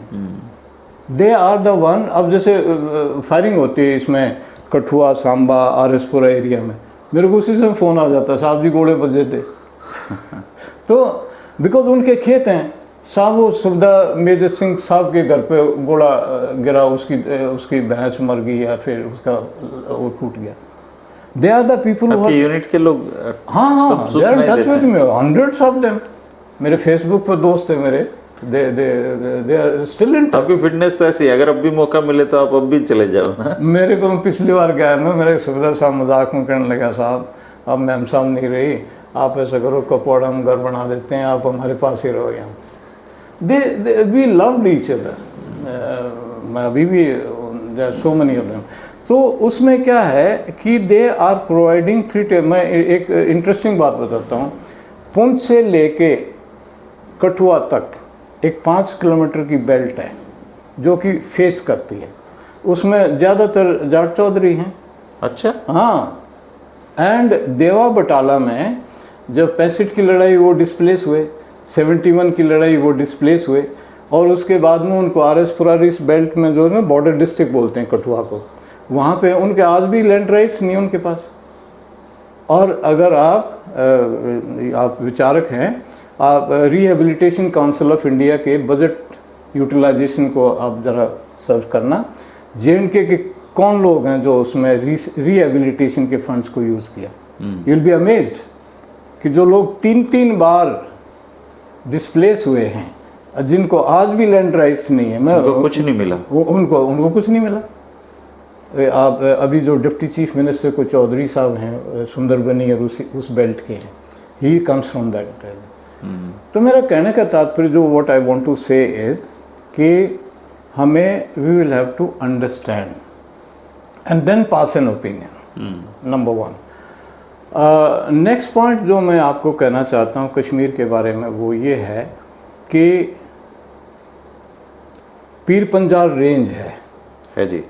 they are the one. अब जैसे फायरिंग होती है इसमें कठुआ, सांबा, RSपुरा एरिया में, मेरे को उसी से फ़ोन आ जाता है, साहब जी गोले बजे थे। तो बिकॉज उनके खेत हैं साहब, वो सुविधा मेजर सिंह साहब के घर पे गोला गिरा, उसकी भैंस मर गई या फिर उसका वो टूट गया। दे आर द पीपल आपके यूनिट के लोग। हाँ, they are in touch with me, hundreds of them. मेरे फेसबुक पर दोस्त है मेरे, they are still in touch. आपकी फिटनेस तो ऐसी है, अगर अब भी मौका मिले तो आप अब भी चले जाओ ना। मेरे को पिछली बार गया ना, मेरे सुविधा साहब मजाक में कहने लगा, साहब अब मैम साहब नहीं रही, आप ऐसा करो कपौड़ा हम घर बना देते हैं, आप हमारे पास ही रहो यहाँ। We loved each other. मैं अभी भी, there so many of them. तो उसमें क्या है कि दे आर प्रोवाइडिंग 3 टियर। मैं एक इंटरेस्टिंग बात बताता हूँ। पुंछ से लेके कठुआ तक एक 5 किलोमीटर की बेल्ट है जो कि फेस करती है, उसमें ज़्यादातर जाट चौधरी हैं। अच्छा, हाँ। एंड देवा बटाला में जब 65 की लड़ाई वो डिस्प्लेस हुए, 71 की लड़ाई वो डिस्प्लेस हुए, और उसके बाद में उनको RSपुरा इस बेल्ट में जो है ना, बॉर्डर डिस्ट्रिक्ट बोलते हैं कठुआ को, वहाँ पे उनके आज भी लैंड राइट्स नहीं उनके पास। और अगर आप विचारक हैं आप रिहेबिलिटेशन काउंसिल ऑफ इंडिया के बजट यूटिलाइजेशन को आप ज़रा सर्च करना, J&K के कौन लोग हैं जो उसमें रिहेबिलिटेशन के फंड्स को यूज़ किया। यू विल बी अमेज्ड कि जो लोग 3-3 बार डिस्प्लेस हुए हैं, जिनको आज भी लैंड राइट्स नहीं है, उनको कुछ नहीं मिला, उनको कुछ नहीं मिला। आप अभी जो डिप्टी चीफ मिनिस्टर को चौधरी साहब हैं, सुंदरबनी और उस बेल्ट के हैं, ही कम्स फ्रॉम दैट। तो मेरा कहने का तात्पर्य जो what I want to say is कि हमें we will have to understand and then pass an opinion, number 1। Next point जो मैं आपको कहना चाहता हूँ कश्मीर के बारे में वो ये है कि पीर पंजाल रेंज है जी,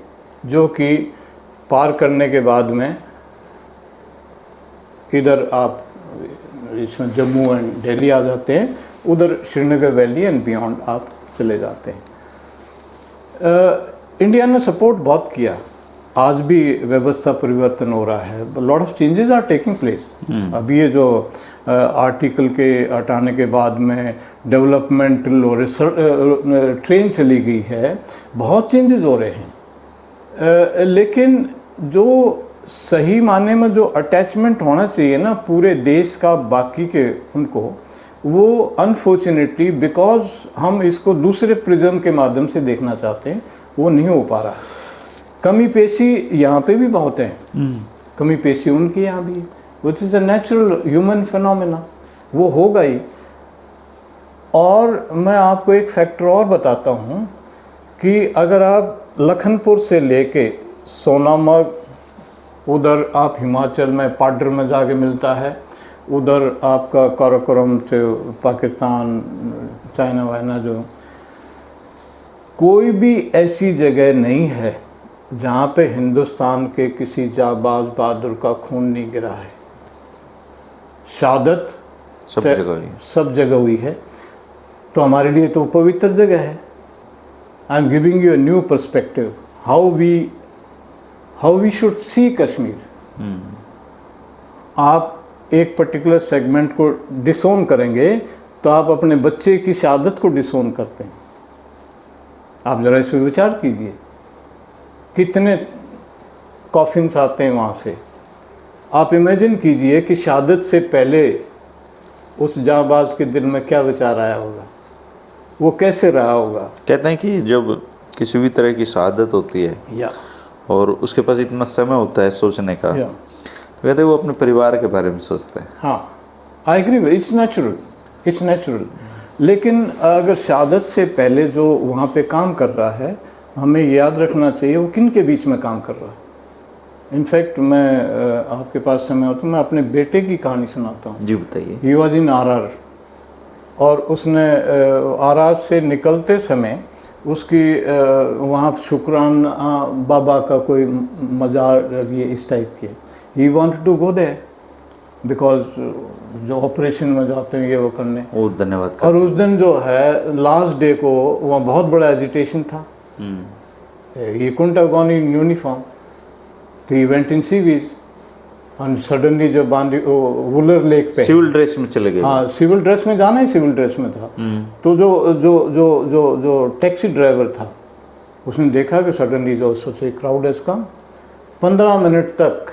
जो कि पार करने के बाद में इधर आप इसमें जम्मू एंड दिल्ली आ जाते हैं, उधर श्रीनगर वैली एंड बियॉन्ड आप चले जाते हैं। इंडिया ने सपोर्ट बहुत किया, आज भी व्यवस्था परिवर्तन हो रहा है, lot of changes are taking place. अभी ये जो आर्टिकल के हटाने के बाद में डेवलपमेंटल और ट्रेन चली गई है, बहुत चेंजेस हो रहे हैं, लेकिन जो सही माने में जो अटैचमेंट होना चाहिए ना पूरे देश का बाकी के उनको, वो अनफॉर्चुनेटली बिकॉज हम इसको दूसरे प्रिज्म के माध्यम से देखना चाहते हैं, वो नहीं हो पा रहा। कमी पेशी यहाँ पे भी बहुत है, कमी पेशी उनकी यहाँ भी, which is a natural human phenomena, वो होगा ही। और मैं आपको एक फैक्टर और बताता हूँ कि अगर आप लखनपुर से लेके सोनामर्ग, उधर आप हिमाचल में पाड्र में जाके मिलता है, उधर आपका काराकोरम से पाकिस्तान, चाइना वाइना, जो कोई भी ऐसी जगह नहीं है जहाँ पे हिंदुस्तान के किसी जाबाज बहादुर का खून नहीं गिरा है। शहादत सब जगह हुई है, तो हमारे लिए तो पवित्र जगह है। I am giving you a new perspective how we should see Kashmir. आप एक पर्टिकुलर सेगमेंट को डिसोन करेंगे तो आप अपने बच्चे की शहादत को डिसोन करते हैं। आप ज़रा इस पर विचार कीजिए, कितने कॉफिन्स आते हैं वहाँ से। आप इमेजिन कीजिए कि शहादत से पहले उस जांबाज के दिल में क्या विचार आया होगा, वो कैसे रहा होगा। कहते हैं कि जब किसी भी तरह की शहादत होती है और उसके पास इतना समय होता है सोचने का, तो कहते हैं वो अपने परिवार के बारे में सोचते हैं। हाँ, आई एग्री, इट्स नेचुरल। लेकिन अगर शहादत से पहले जो वहाँ पे काम कर रहा है, हमें याद रखना चाहिए वो किन के बीच में काम कर रहा है। इनफैक्ट मैं आपके पास समय हो तो मैं अपने बेटे की कहानी सुनाता हूँ। जी बताइए। ही वाज इन आर, और उसने आर से निकलते समय उसकी वहाँ शुक्राना बाबा का कोई मज़ार ये इस टाइप के, he wanted to go there because जो ऑपरेशन में जाते हैं ये वो करने, और धन्यवाद। और उस दिन जो है लास्ट डे को वहाँ बहुत बड़ा एजिटेशन था, he couldn't have gone in uniform, तो ही वेंट इन सीवीज और सडनली जब बांदी वुलर लेक पे सिविल ड्रेस में चले गए। हाँ, सिविल ड्रेस में जाना ही सिविल ड्रेस में था। तो जो जो जो जो जो टैक्सी ड्राइवर था उसने देखा कि सडनली जो सोचे क्राउड हैज कम। 15 मिनट तक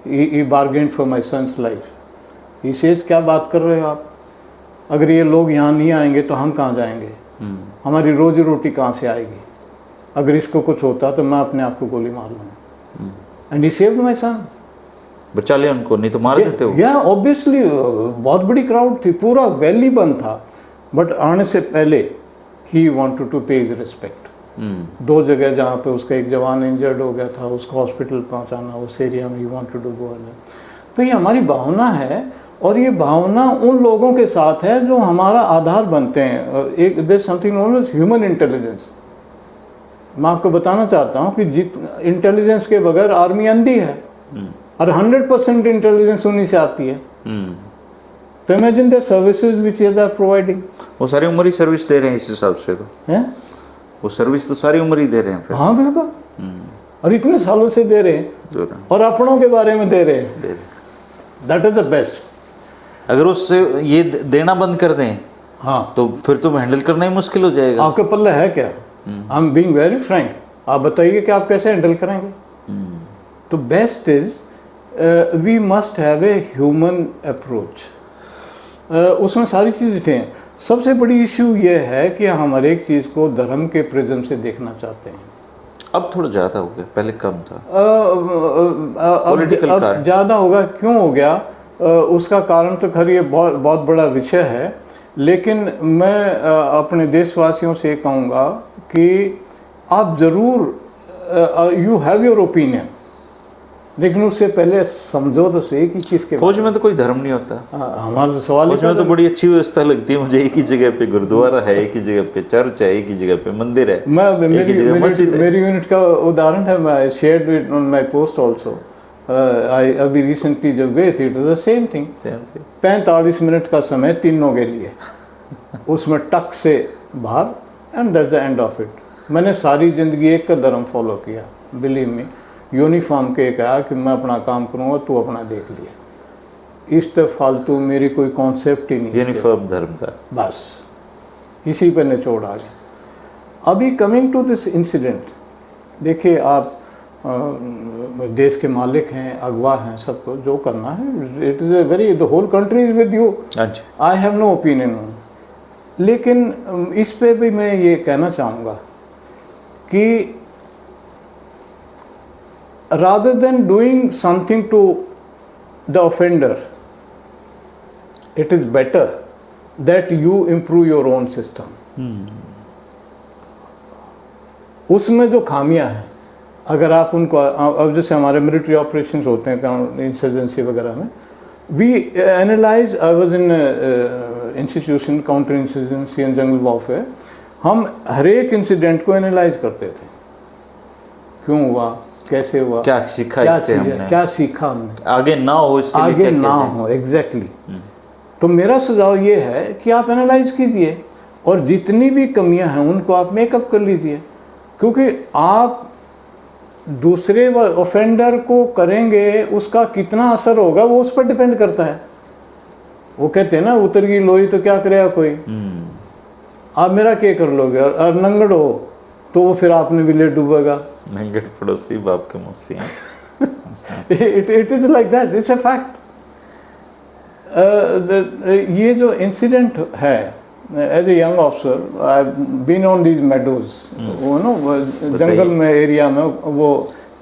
ही bargain for my son's life. He says क्या बात कर रहे हो आप, अगर ये लोग यहाँ नहीं आएंगे तो हम कहाँ जाएंगे, हमारी रोजी रोटी कहाँ से आएगी, अगर इसको कुछ होता तो मैं अपने आप को गोली मार लूँगा। एंड ही सेव्ड माई सन, बचा लिया उनको, नहीं तो मार देते हो। या ऑब्वियसली बहुत बड़ी क्राउड थी, पूरा वैली बंद था, बट आने से पहले ही वांटेड टू पे हिज रिस्पेक्ट। 2 जगह जहाँ पे उसका एक जवान इंजर्ड हो गया था, उसको हॉस्पिटल पहुँचाना, उस एरिया में ही वांटेड टू गो। तो ये हमारी भावना है, और ये भावना उन लोगों के साथ है जो हमारा आधार बनते हैं। एक there something known as human intelligence. मैं आपको बताना चाहता हूँ कि इंटेलिजेंस के बगैर आर्मी अंधी है, और 100% इंटेलिजेंस उन्हीं से आती है। तो imagine the services which they are providing. वो सारी उम्र ही सर्विस दे रहे हैं इस हिसाब से, तो है वो सर्विस तो सारी उम्र ही दे रहे हैं फिर। हाँ बिल्कुल, और इतने सालों से दे रहे हैं, और अपनों के बारे में दे रहे हैं। That is the best. अगर उससे ये देना बंद कर दें हाँ, तो फिर तो हैंडल करना ही मुश्किल हो जाएगा। आपके पल्ले है क्या? I am being very frank, आप बताइए कि आप कैसे हैंडल करेंगे। तो best is we must have a human approach. उसमें सारी चीज़ें थे। सबसे बड़ी इशू ये है कि हम हर एक चीज़ को धर्म के प्रिज्म से देखना चाहते हैं। अब थोड़ा ज़्यादा हो गया, पहले कम था। अब ज़्यादा होगा, क्यों हो गया? उसका कारण तो खैर ये बहुत बहुत बड़ा विषय है, लेकिन मैं अपने देशवासियों से कहूँगा कि आप ज़रूर यू हैव योर ओपिनियन, लेकिन उससे पहले समझो तो सही कि किसके। फौज में तो कोई धर्म नहीं होता। हमारा सवाल फौज में तो बड़ी अच्छी व्यवस्था लगती है मुझे। एक ही जगह पे गुरुद्वारा है, एक ही जगह पे चर्च है, एक ही जगह पे मंदिर है, मेरी यूनिट का उदाहरण है। मैं shared it on my post also. अभी रिसेंटली जब गए थे, it was the same thing. 45 minute का समय तीनों के लिए, उसमें टक से बाहर, and that's the end of it. मैंने सारी ज़िंदगी एक का धर्म फॉलो किया, बिलीव मी। यूनिफॉर्म के कहा कि मैं अपना काम करूँगा, तू अपना देख लिया। इस तरह फालतू मेरी कोई कॉन्सेप्ट ही नहीं। यूनिफॉर्म धर्म था, बस इसी पे निचोड़ आ गया। अभी कमिंग टू दिस इंसिडेंट, देखिए आप देश के मालिक हैं, अगवा हैं, सबको जो करना है, it is a very, the whole country is with you, I have no opinion on. लेकिन इस पे भी मैं ये कहना चाहूँगा कि rather than doing something to the offender, it is better that you improve your own system. उसमें जो खामियां हैं, अगर आप उनको, अब जैसे हमारे मिलिट्री ऑपरेशंस होते हैं इंसर्जेंसी वगैरह में, we analyse, I was in institution counter insurgency and jungle warfare, हम हर एक इंसिडेंट को एनालाइज करते थे। क्यों हुआ, कैसे हुआ, क्या सीखा इससे हमने, क्या सीखा हमने, आगे ना हो इसके लिए आगे ना हो। एग्जैक्टली। तो मेरा सुझाव ये है कि आप एनालाइज कीजिए और जितनी भी कमियां हैं उनको आप मेकअप कर लीजिए, क्योंकि आप दूसरे ऑफेंडर को करेंगे, उसका कितना असर होगा वो उस पर डिपेंड करता है। वो कहते हैं ना, उतर गई लोई तो क्या करेगा कोई। आप मेरा क्या कर लोगे, और नंगड़ हो तो वो फिर आपने भी ले डूबेगा। नंगड़ पड़ोसी बाप के मौसी हैं। it is like that, it's a fact. ये जो इंसिडेंट है, as a young officer I been on these meadows, वो नो जंगल में एरिया में वो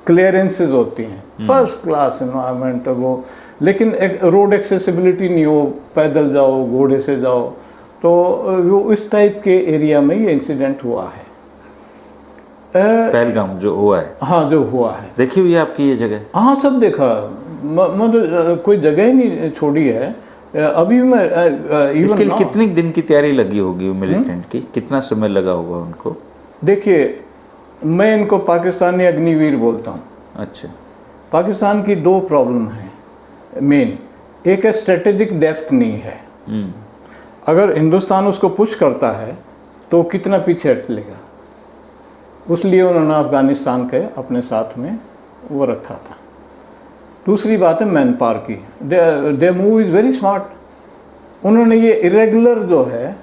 क्लियरेंसेस होती हैं, फर्स्ट क्लास इन्वायरमेंट वो, लेकिन एक रोड एक्सेसिबिलिटी नहीं हो, पैदल जाओ, घोड़े से जाओ, तो वो इस टाइप के एरिया में ये इंसिडेंट हुआ है। पहलगाम जो हुआ है, हाँ जो हुआ है, देखी हुई आपकी ये जगह? हाँ सब देखा, मतलब कोई जगह ही नहीं छोड़ी है। अभी मैं इसके लिए कितने दिन की तैयारी लगी होगी मिलिटेंट की, कितना समय लगा होगा उनको? देखिए, मैं इनको पाकिस्तानी अग्निवीर बोलता हूँ। अच्छा। पाकिस्तान की दो प्रॉब्लम है मेन, एक है स्ट्रेटेजिक डेप्थ नहीं है। अगर हिंदुस्तान उसको पुश करता है तो कितना पीछे हट लेगा, उसलिए उन्होंने अफ़गानिस्तान के अपने साथ में वो रखा था। दूसरी बात है मैन पावर की, they move is very smart. उन्होंने ये इरेगुलर जो है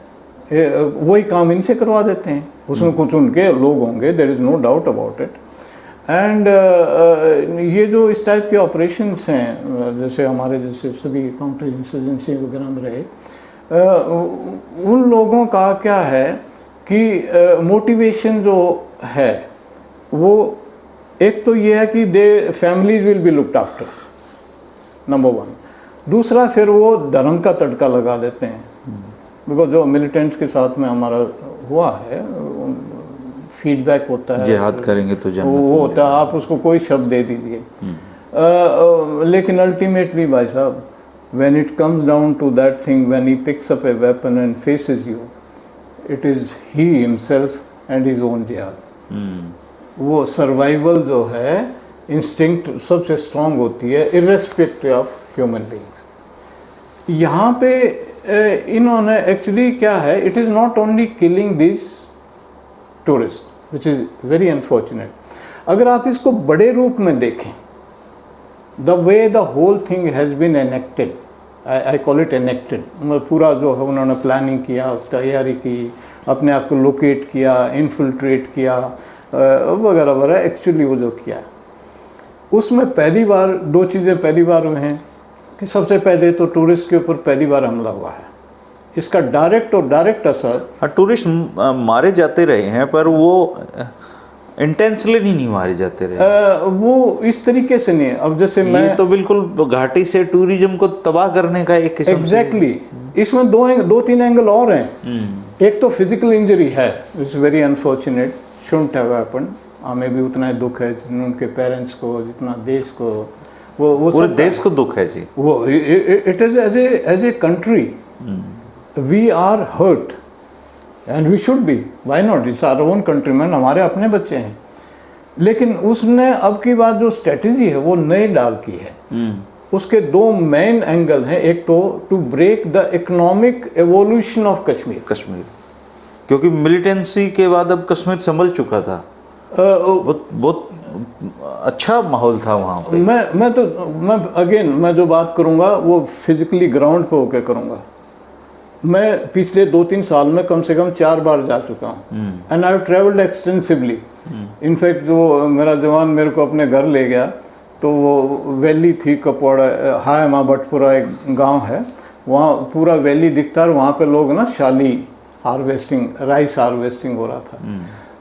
वही काम इनसे करवा देते हैं, उसमें कुछ उनके लोग होंगे, there is no doubt about it. And ये जो इस टाइप के ऑपरेशंस हैं, जैसे हमारे जैसे सभी काउंटर इंसर्जेंसी वगैरह में रहे, उन लोगों का क्या है कि मोटिवेशन जो है वो एक तो ये है कि they families will be looked after, number one. दूसरा फिर वो धर्म का तड़का लगा देते हैं, बिकॉज जो मिलिटेंट्स के साथ में हमारा हुआ है, फीडबैक होता है, जिहाद करेंगे तो वो होता है, आप उसको कोई शब्द दे दीजिए। लेकिन अल्टीमेटली भाई साहब, when it comes down to that thing, when he picks up a weapon and faces you, it is he himself and his own jihad. वो सर्वाइवल जो है इंस्टिंक्ट सबसे स्ट्रांग होती है इर्रेस्पेक्टिव ऑफ ह्यूमन बीइंग्स। यहाँ पे इन्होंने actually क्या है, it is not only killing this tourist which is very unfortunate. अगर आप इसको बड़े रूप में देखें, the way the whole thing has been enacted, I call it enacted, मतलब पूरा जो है उन्होंने प्लानिंग किया, तैयारी की, अपने आप को लोकेट किया, इन्फिल्ट्रेट किया वगैरह वगैरह। एक्चुअली वो जो किया उसमें पहली बार दो चीज़ें पहली बार हुई हैं कि सबसे पहले तो टूरिस्ट के ऊपर पहली बार हमला हुआ है। इसका डायरेक्ट और डायरेक्ट असर, टूरिस्ट मारे जाते रहे हैं पर वो इंटेंशनली नहीं मारे जाते रहे, वो इस तरीके से नहीं है। अब जैसे ये मैं तो बिल्कुल घाटी से टूरिज्म को तबाह करने का एक किस्म एग्जैक्टली इसमें दो तीन एंगल और हैं। एक तो फिजिकल इंजरी है, it's very unfortunate, shouldn't have happened. हमें भी उतना ही दुख है जितना उनके पेरेंट्स को, जितना देश को, वो पूरे देश को दुख है जी। वो it is as a country we are hurt and we should be, why not, it's our own countryman, हमारे अपने बच्चे हैं। लेकिन उसने अब की बात जो स्ट्रेटजी है वो नई डाल की है। उसके दो मेन एंगल हैं। एक तो to break the economic evolution of Kashmir, क्योंकि मिलिटेंसी के बाद अब कश्मीर संभल चुका था, बहुत अच्छा माहौल था वहाँ पे। मैं अगेन मैं जो बात करूँगा वो फिजिकली ग्राउंड पे होकर करूँगा। मैं पिछले 2-3 साल में कम से कम 4 बार जा चुका हूँ and I have travelled extensively. In fact जो मेरा जवान मेरे को अपने घर ले गया तो वो वैली थी कपवाड़ा, हाय माँ बटपुरा एक गांव है, वहाँ पूरा वैली दिखता है और वहाँ पे लोग ना शाली हार्वेस्टिंग, राइस हार्वेस्टिंग हो रहा था।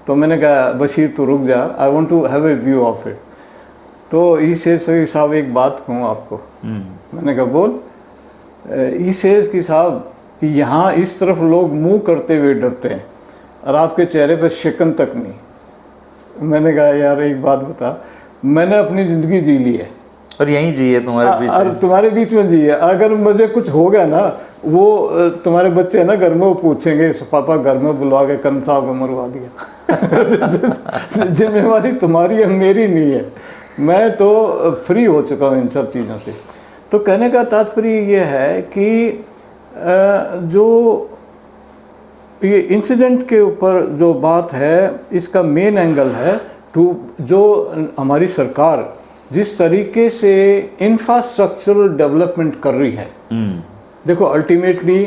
तो मैंने कहा बशीर तो रुक जा, I want to have a view of it. तो ई सेज की साहब एक बात कहूँ आपको। मैंने कहा बोल। ई सेज की साहब यहाँ इस तरफ लोग मुंह करते हुए डरते हैं और आपके चेहरे पर शिकन तक नहीं। मैंने कहा यार एक बात बता, मैंने अपनी ज़िंदगी जी ली है और यहीं जी है तुम्हारे बीच में, और तुम्हारे बीच में जी है। अगर मुझे कुछ हो गया ना, वो तुम्हारे बच्चे ना घर में वो पूछेंगे पापा घर में बुलवा के करण साहब को मरवा दिया। जिम्मेवारी तुम्हारी है, मेरी नहीं है। मैं तो फ्री हो चुका हूँ इन सब चीज़ों से। तो कहने का तात्पर्य ये है कि जो ये इंसिडेंट के ऊपर जो बात है, इसका मेन एंगल है जो हमारी सरकार जिस तरीके से इंफ्रास्ट्रक्चरल डेवलपमेंट कर रही है। देखो अल्टीमेटली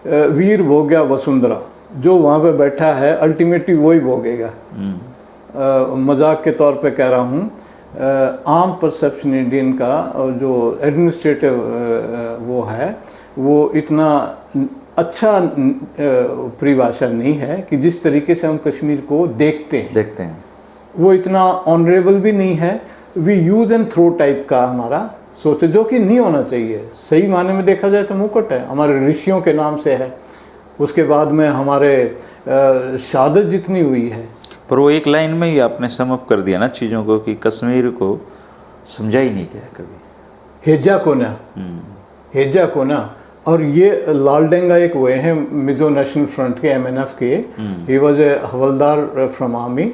वीर भोग्या वसुंधरा, जो वहाँ पे बैठा है अल्टीमेटली वही भोगेगा। मजाक के तौर पे कह रहा हूँ, आम परसेप्शन इंडियन का और जो एडमिनिस्ट्रेटिव वो है वो इतना अच्छा परिभाषा नहीं है कि जिस तरीके से हम कश्मीर को देखते हैं वो इतना ऑनरेबल भी नहीं है। We use and throw type का हमारा सोच, जो कि नहीं होना चाहिए। सही माने में देखा जाए तो मुकुट है, हमारे ऋषियों के नाम से है। उसके बाद में हमारे शहादत जितनी हुई है, पर वो एक लाइन में ही आपने समअप कर दिया ना चीज़ों को कि कश्मीर को समझा ही नहीं गया कभी। हेजा को ना और ये लालडेंगा एक हुए हैं मिजो नेशनल फ्रंट के, MNF के। ही was A havildar from army.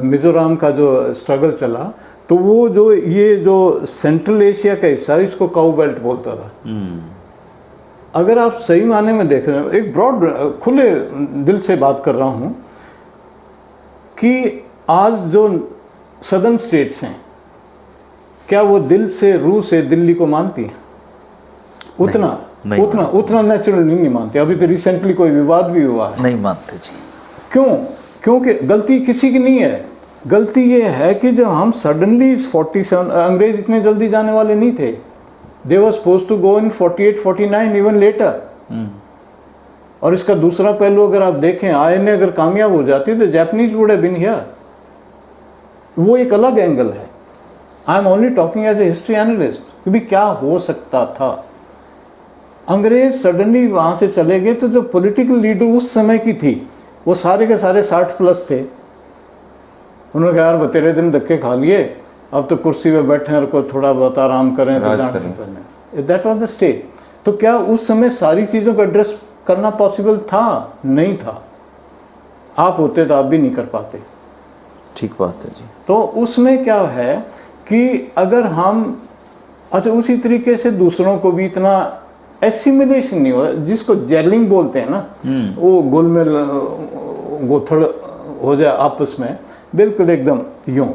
Mizoram का जो स्ट्रगल चला तो वो जो ये जो सेंट्रल एशिया का हिस्सा है इसको काउ बेल्ट बोलता था। अगर आप सही माने में देख रहे हो, एक ब्रॉड खुले दिल से बात कर रहा हूँ कि आज जो सदर्न स्टेट्स हैं क्या वो दिल से रूह से दिल्ली को मानती हैं? उतना नेचुरल नहीं मानते। अभी तो रिसेंटली कोई विवाद भी हुआ है, नहीं मानते जी। क्योंकि गलती किसी की नहीं है। गलती ये है कि जो हम सडनली इस 47 अंग्रेज इतने जल्दी जाने वाले नहीं थे। They were supposed to go in 48, 49 even later. और इसका दूसरा पहलू अगर आप देखें, INA अगर कामयाब हो जाती तो Japanese would have been here. वो एक अलग एंगल है। I am only talking as a history analyst कि भी क्या हो सकता था। अंग्रेज सडनली वहाँ से चले गए तो जो पॉलिटिकल लीडर उस समय की थी वो सारे के सारे 60+ थे। उन्होंने कहा यार तेरे दिन धक्के खा लिए, अब तो कुर्सी पे बैठे हैं, को थोड़ा बहुत आराम करें तो दैट वाज द स्टेट। तो क्या उस समय सारी चीज़ों को एड्रेस करना पॉसिबल था? नहीं था। आप होते तो आप भी नहीं कर पाते। ठीक बात है जी। तो उसमें क्या है कि अगर हम उसी तरीके से दूसरों को भी इतना एसिमिलेशन नहीं हो, जिसको जेलिंग बोलते हैं ना, वो गोलमेल गोथड़ हो जाए आपस में, बिल्कुल एकदम यूँ,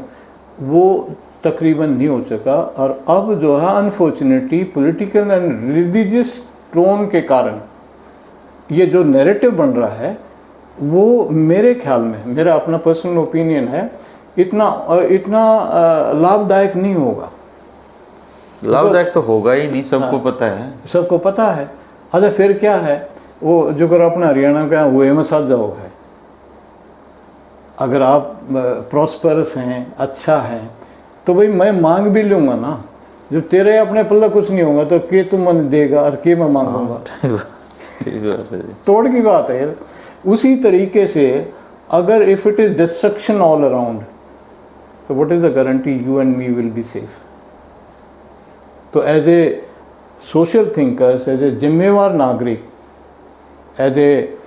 वो तकरीबन नहीं हो सका। और अब जो है unfortunately political and religious tone के कारण ये जो नैरेटिव बन रहा है वो मेरे ख्याल में, मेरा अपना पर्सनल ओपिनियन है, इतना लाभदायक नहीं होगा। लाभदायक तो होगा ही नहीं, सबको पता है। सबको पता है। अच्छा फिर क्या है, वो जो अगर अपना हरियाणा का वो में साथ जाओ है, अगर आप प्रॉस्परस हैं, अच्छा है, तो भाई मैं मांग भी लूँगा ना। जो तेरे अपने पल्ला कुछ नहीं होगा तो के तुम मन देगा और के मैं मांगूंगा। तोड़ की बात है। उसी तरीके से अगर if it is destruction all around, तो what is the guarantee you and me will be safe. तो as a social thinkers, as a जिम्मेवार नागरिक, एज ए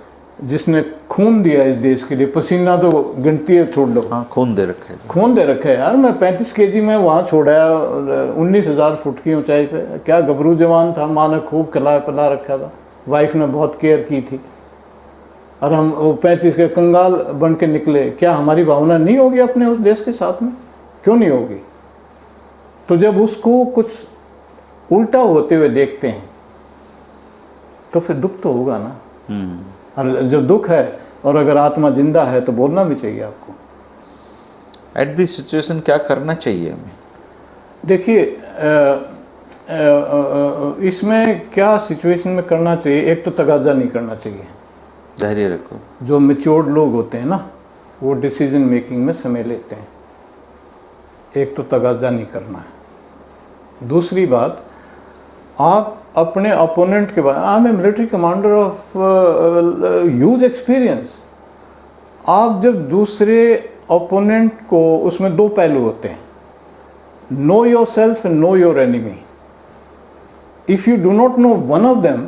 जिसने खून दिया इस देश के लिए, पसीना तो गिनती है छोड़ दो। हाँ, खून दे रखा है, खून दे रखा है यार। मैं 35 kg में वहाँ छोड़ा, 19,000 फुट की ऊंचाई पे। क्या गबरू जवान था, माँ ने खूब खिला पिला रखा था, वाइफ ने बहुत केयर की थी, और हम वो 35 के कंगाल बन के निकले। क्या हमारी भावना नहीं होगी अपने उस देश के साथ में? क्यों नहीं होगी? तो जब उसको कुछ उल्टा होते हुए देखते हैं तो फिर दुख तो होगा ना। और जब दुख है और अगर आत्मा जिंदा है तो बोलना भी चाहिए आपको। एट दिस सिचुएशन क्या करना चाहिए हमें? देखिए इसमें क्या सिचुएशन में करना चाहिए, एक तो तगाजा नहीं करना चाहिए। धैर्य रखो। जो मैच्योर्ड लोग होते हैं ना, वो डिसीजन मेकिंग में समय लेते हैं। एक तो तगाजा नहीं करना है। दूसरी बात, आप अपने अपोनेंट के बारे, I am a military commander of huge experience. आप जब दूसरे अपोनेंट को, उसमें दो पहलू होते हैं, know your self and know your enemy. If you do not know one of them,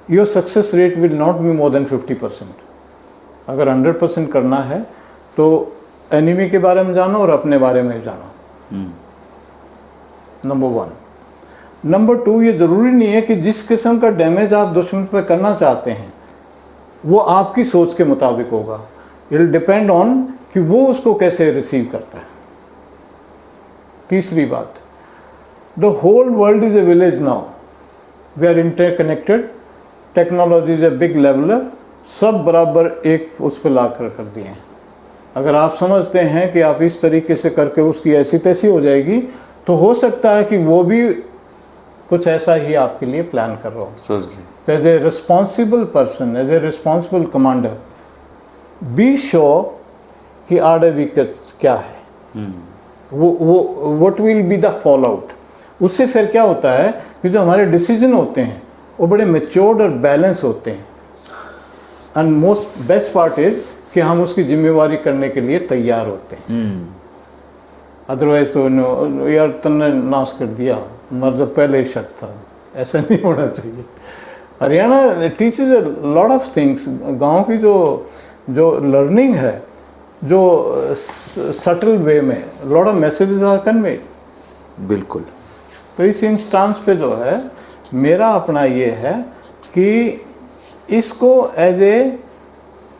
your success rate will not be more than 50%। अगर 100% करना है तो एनिमी के बारे में जानो और अपने बारे में जानो, नंबर 1। नंबर 2, ये ज़रूरी नहीं है कि जिस किस्म का डैमेज आप दुश्मन पे करना चाहते हैं वो आपकी सोच के मुताबिक होगा। इट विल डिपेंड ऑन कि वो उसको कैसे रिसीव करता है। तीसरी बात, the whole world is a village now, we are interconnected, technology is a big leveller, सब बराबर एक उस पर ला कर दिए हैं। अगर आप समझते हैं कि आप इस तरीके से करके उसकी ऐसी तैसी हो जाएगी, तो हो सकता है कि वो भी कुछ ऐसा ही आपके लिए प्लान कर रहा हो। सोच ली। As a responsible person, as a responsible commander, be sure कि आड़े विकेट क्या है, वो what will be the fallout. उससे फिर क्या होता है कि जो हमारे डिसीजन होते हैं वो बड़े मैच्योर्ड और बैलेंस होते हैं। And most best part is कि हम उसकी जिम्मेवारी करने के लिए तैयार होते हैं। अदरवाइज तो यार तुमने नाश कर दिया, मतलब पहले ही शक था, ऐसा नहीं होना चाहिए। Haryana teaches a lot of things. गांव की जो लर्निंग है, जो सटल वे में lot of messages are conveyed. बिल्कुल। तो इस इंस्टांस पे जो है मेरा अपना ये है कि इसको एज ए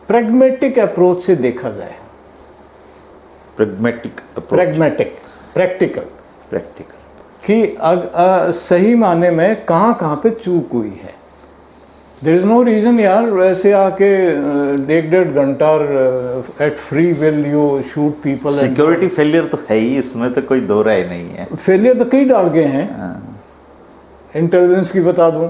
प्रैग्मेटिक अप्रोच से देखा जाए। प्रैक्टिकल कि सही माने में कहाँ पे चूक हुई है। देयर इज नो रीज़न यार वैसे आके 1.5 घंटा at free will you shoot people. Security failure तो है ही, इसमें तो कोई दो राय नहीं है। फेलियर तो कई डाल गए हैं। इंटेलिजेंस की बता दूं,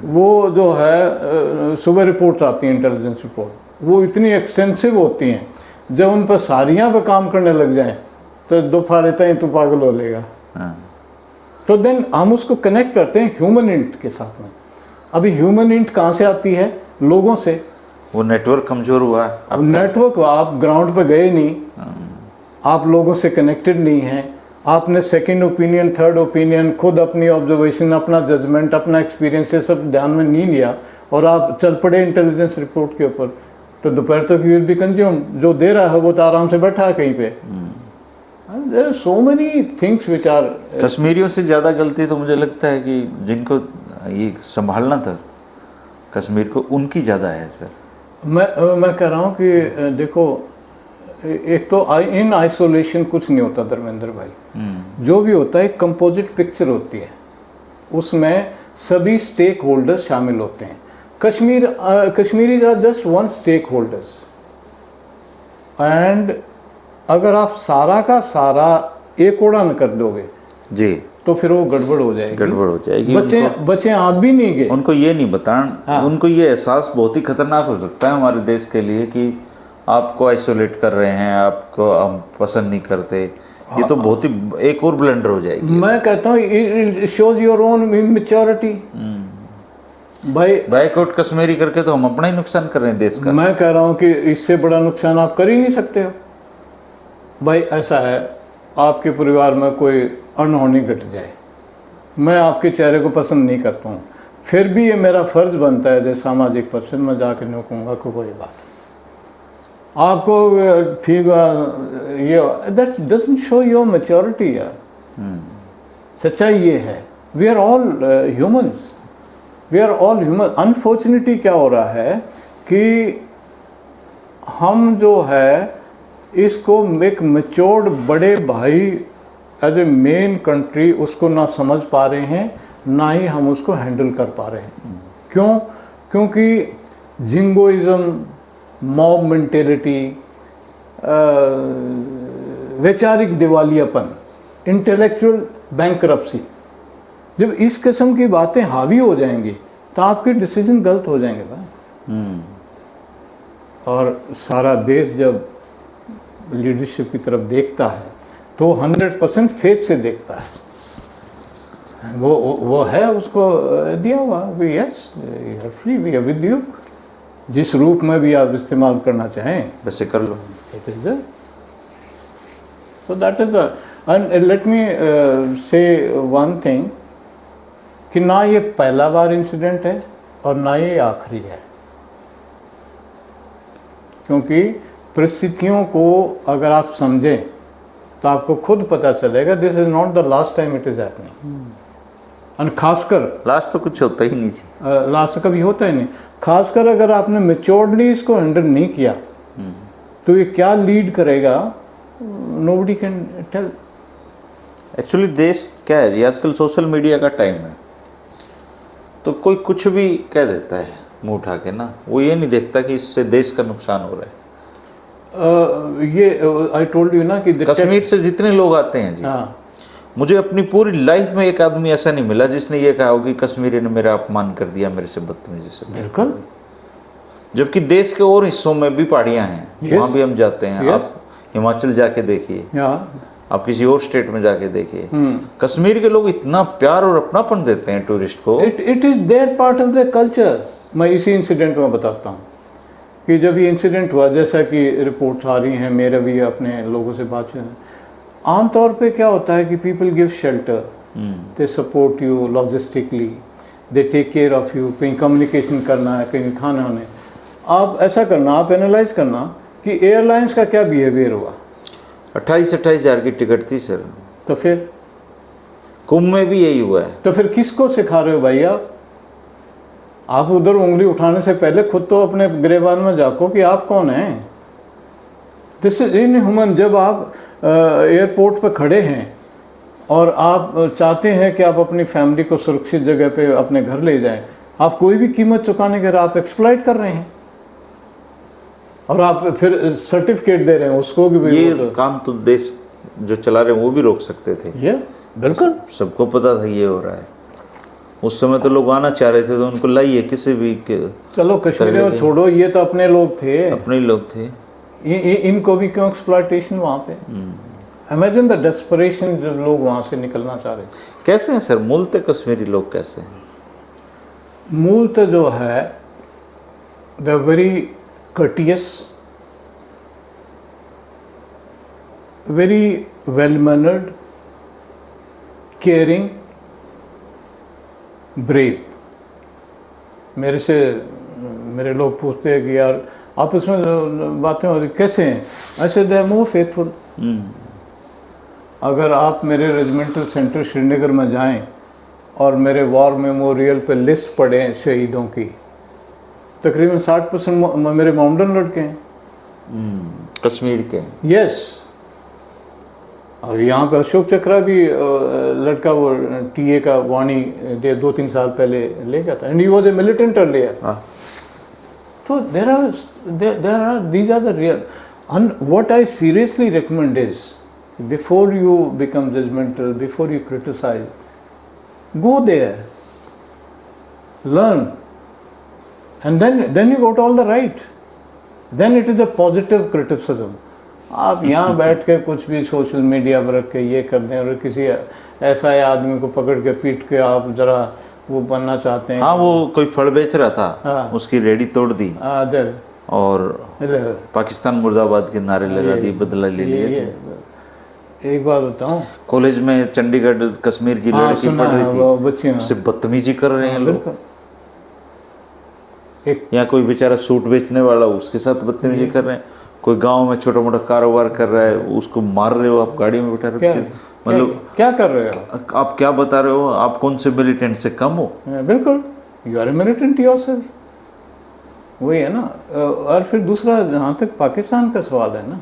वो जो है सुबह रिपोर्ट्स आती हैं, इंटेलिजेंस रिपोर्ट, वो इतनी एक्सटेंसिव होती हैं, जब उन पर सारियां पे काम करने लग जाएं तो दो फारेता ही तो पागल हो लेगा। तो देन हम उसको कनेक्ट करते हैं ह्यूमन इंट के साथ में। अभी ह्यूमन इंट कहाँ से आती है? लोगों से। वो नेटवर्क कमजोर हुआ। अब नेटवर्क, आप ग्राउंड पे गए नहीं, आप लोगों से कनेक्टेड नहीं हैं, आपने सेकंड ओपिनियन, थर्ड ओपिनियन, खुद अपनी ऑब्जर्वेशन, अपना जजमेंट, अपना एक्सपीरियंस ये सब ध्यान में नहीं लिया और आप चल पड़े इंटेलिजेंस रिपोर्ट के ऊपर, तो दोपहर तक यू विल बी कंज्यूम। जो दे रहा है वो तो आराम से बैठा है कहीं पे। So many things which are. कश्मीरियों से ज़्यादा गलती तो मुझे लगता है कि जिनको ये संभालना था कश्मीर को, उनकी ज़्यादा है सर। मैं कह रहा हूँ कि देखो एक तो इन आइसोलेशन कुछ नहीं होता धर्मेंद्र भाई। जो भी होता है एक कंपोजिट पिक्चर होती है, उसमें सभी स्टेक होल्डर्स शामिल होते हैं। Kashmiris are just one stake holders, and अगर आप सारा का सारा एक ओड़ा न कर दोगे जी तो फिर वो गड़बड़ हो जाएगी। बच्चे आप भी नहीं गए, उनको ये नहीं बताना। उनको ये एहसास बहुत ही खतरनाक हो सकता है हमारे देश के लिए कि आपको आइसोलेट कर रहे हैं, आपको हम पसंद नहीं करते। ये तो बहुत ही एक और ब्लेंडर हो जाएगी। मैं कहता हूँ it shows your own immaturity. भाई बाइकआउट कश्मीरी करके तो हम अपना ही नुकसान कर रहे हैं देश का। मैं कह रहा हूँ कि इससे बड़ा नुकसान आप कर ही नहीं सकते हो। भाई ऐसा है, आपके परिवार में कोई अनहोनी घट जाए, मैं आपके चेहरे को पसंद नहीं करता हूँ, फिर भी ये मेरा फर्ज बनता है जैसे सामाजिक पर्सन, मैं जाके नहीं कहूँगा कि कोई बात आपको ठीक है, ये that doesn't show your maturity यार। सच्चाई ये है, we are all humans, we are all human. Unfortunately क्या हो रहा है कि हम जो है इसको एक मैच्योर्ड बड़े भाई एज ए मेन कंट्री उसको ना समझ पा रहे हैं, ना ही हम उसको हैंडल कर पा रहे हैं। क्यों? क्योंकि जिंगोइज्म, मॉब मेंटेलिटी, वैचारिक दिवालियापन, इंटेलेक्चुअल बैंकरप्सी, जब इस किस्म की बातें हावी हो जाएंगी तो आपके डिसीजन गलत हो जाएंगे भाई। और सारा देश जब लीडरशिप की तरफ देखता है तो 100% फेथ से देखता है। वो है उसको दिया हुआ, we yes free, we are with you, जिस रूप में भी आप इस्तेमाल करना चाहें वैसे कर लो। It is the so that is and let me say one thing कि ना ये पहला बार इंसिडेंट है और ना ये आखिरी है, क्योंकि परिस्थितियों को अगर आप समझें तो आपको खुद पता चलेगा this is not the last time it is happening. और खासकर लास्ट तो कुछ होता ही नहीं, लास्ट तो कभी होता ही नहीं। खासकर अगर आपने मैच्योर्डली इसको हैंडल नहीं किया तो ये क्या लीड करेगा, नोबडी कैन टेल। एक्चुअली देश क्या है जी, आजकल सोशल मीडिया का टाइम है, तो कोई कुछ भी कह देता है मुंह उठा के ना, वो ये नहीं देखता कि इससे देश का नुकसान हो रहा है। ये आई टोल्ड यू ना कि कश्मीर से जितने लोग आते हैं जी, मुझे अपनी पूरी लाइफ में एक आदमी ऐसा नहीं मिला जिसने ये कहा हो कि कश्मीरी ने मेरा अपमान कर दिया, मेरे से बदतमीजी से। बिल्कुल। जबकि देश के और हिस्सों में भी पहाड़ियाँ हैं, वहाँ भी हम जाते हैं। आप हिमाचल जाके देखिए, आप किसी और स्टेट में जाके देखिए, कश्मीर के लोग इतना प्यार और अपनापन देते हैं टूरिस्ट को। It is there part of the culture. मैं इसी इंसिडेंट में बताता हूँ कि जब ये इंसिडेंट हुआ, जैसा कि रिपोर्ट्स आ रही हैं, मेरे भी अपने लोगों से बातचीत, आमतौर पे क्या होता है कि people give shelter, they support you logistically, they take care of you. कहीं कम्युनिकेशन करना है, कहीं खाना होने, आप ऐसा करना, आप एनालाइज करना कि एयरलाइंस का क्या बिहेवियर हुआ। 28-28 हज़ार की टिकट थी सर। तो फिर कुंभ में भी यही हुआ है। तो फिर किसको सिखा रहे हो भाई आप उधर उंगली उठाने से पहले खुद तो अपने गिरेबान में झांको कि आप कौन हैं। This is inhuman. जब आप एयरपोर्ट पर खड़े हैं और आप चाहते हैं कि आप अपनी फैमिली को सुरक्षित जगह पे अपने घर ले जाएं, आप कोई भी कीमत चुकाने के आप एक्सप्लॉइट कर रहे हैं और आप फिर सर्टिफिकेट दे रहे हैं उसको भी। ये काम तो देश जो चला रहे हैं वो भी रोक सकते थे। ये बिल्कुल सबको पता था ये हो रहा है। उस समय तो लोग आना चाह रहे थे तो उनको लाइए किसी भी चलो कश्मीर में छोड़ो, ये तो अपने लोग थे, अपने लोग थे। इनको भी क्यों एक्सप्लॉइटेशन वहाँ पे। इमेजिन द डेस्परेशन जब लोग वहाँ से निकलना चाह रहे थे। कैसे हैं सर मूलतः कश्मीरी लोग, कैसे हैं? मूलतः जो है the very courteous, very well mannered, caring, brave। मेरे लोग पूछते हैं कि यार आपस में बातें होती कैसे हैं, ऐसे दे मोर फेथफुल। अगर आप मेरे रेजिमेंटल सेंटर श्रीनगर में जाएं और मेरे वॉर मेमोरियल पे लिस्ट पढ़ें शहीदों की, तकरीबन 60% मेरे मोमडन लड़के हैं। कश्मीर के। यस, और यहाँ पे अशोक चक्रा भी लड़का वो टीए का वाणी 2-3 साल पहले ले गया था, and he was a militant earlier. तो there are these are the real, and what I seriously recommend is, before you become judgmental, before you criticize, go there, learn, and then you got all the right, then it is a positive criticism. आप यहाँ बैठ के कुछ भी social media पर रख के ये कर दें, और किसी ऐसा आदमी को पकड़ के पीट के आप जरा वो बनना चाहते हैं। हाँ, वो कोई फल बेच रहा था, हाँ, उसकी रेडी तोड़ दी और पाकिस्तान मुर्दाबाद के नारे लगा दिए, बदला ले लिया। एक बात बताऊं, कॉलेज में चंडीगढ़ कश्मीर की लड़की पढ़ रही थी, बच्चियां उससे बदतमीजी कर रहे हैं लोग। या कोई बेचारा सूट बेचने वाला, उसके साथ बदतमीजी कर रहे हैं। कोई गांव में छोटा मोटा कारोबार कर रहा है, उसको मार रहे हो आप, गाड़ी में बैठा रखते हो। मतलब क्या कर रहे हो आप? क्या बता रहे हो? आप कौन से मिलिटेंट से कम हो? बिल्कुल, you are a militant yourself. वही है ना। और फिर दूसरा, जहाँ तक पाकिस्तान का सवाल है ना,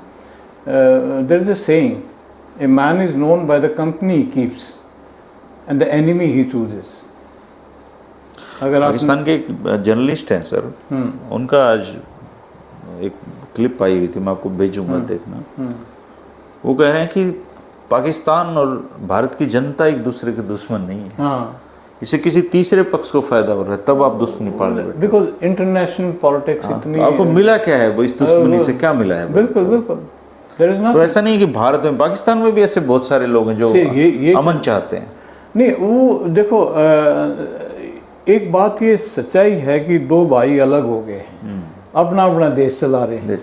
there is a saying, a man is known by the company he keeps and the enemy he chooses. अगर पाकिस्तान के एक जर्नलिस्ट हैं सर, उनका आज एक क्लिप आई हुई थी, मैं आपको भेजूंगा, देखना। वो कह रहे हैं कि पाकिस्तान और भारत की जनता एक दूसरे के दुश्मन नहीं है। हाँ, इसे किसी तीसरे पक्ष को फायदा हो रहा है, तब आप दुश्मनी पाल रहे हो। बिकॉज इंटरनेशनल पॉलिटिक्स इतनी, आपको मिला क्या है वो, इस दुश्मनी से क्या मिला है? बिल्कुल बिल्कुल। तो ऐसा नहीं कि भारत में, पाकिस्तान में भी ऐसे बहुत सारे लोग हैं जो अमन चाहते हैं। नहीं, वो देखो, एक बात ये सच्चाई है कि दो भाई अलग हो गए हैं, अपना अपना देश चला रहे हैं,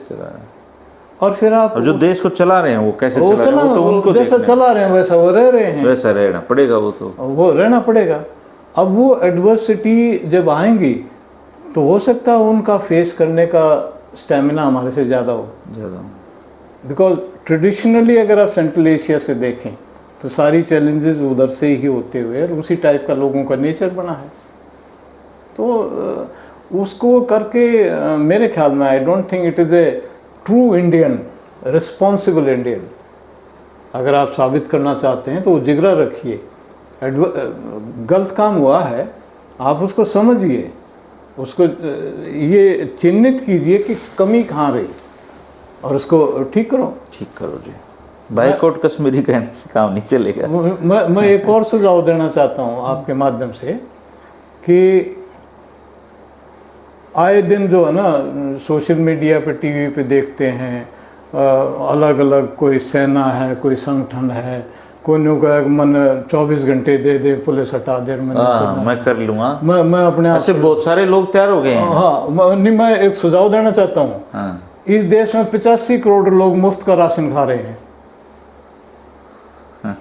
और फिर आप, और जो देश को चला रहे हैं वो कैसे चला रहे हैं, वो तो उनको जैसा चला रहे हैं वैसा वो रह रहे हैं, वैसा रहना पड़ेगा, वो रहना पड़ेगा। अब वो एडवर्सिटी जब आएंगी तो हो सकता है उनका फेस करने का स्टेमिना हमारे से ज़्यादा हो। बिकॉज ट्रेडिशनली अगर आप सेंट्रल एशिया से देखें तो सारी चैलेंजेस उधर से ही होते हुए, और उसी टाइप का लोगों का नेचर बना है। तो उसको करके मेरे ख्याल में, I don't think it is A true Indian, responsible Indian. अगर आप साबित करना चाहते हैं तो वो जिगरा रखिए, गलत काम हुआ है आप उसको समझिए, उसको ये चिन्हित कीजिए कि कमी कहाँ रही, और उसको ठीक करो जी। बाइकआउट कश्मीरी कहने से काम नहीं चलेगा। मैं एक और सुझाव देना चाहता हूँ आपके माध्यम से, कि आए दिन जो है ना सोशल मीडिया पे, टीवी पे देखते हैं, अलग अलग, कोई सेना है, कोई संगठन है, कोई नु का मन 24 घंटे दे दे, पुलिस हटा दे, मैं कर लूँगा, मैं अपने आप से बहुत सारे लोग तैयार हो गए हैं। हाँ, मैं एक सुझाव देना चाहता हूँ। हाँ। इस देश में 85 करोड़ लोग मुफ्त का राशन खा रहे हैं।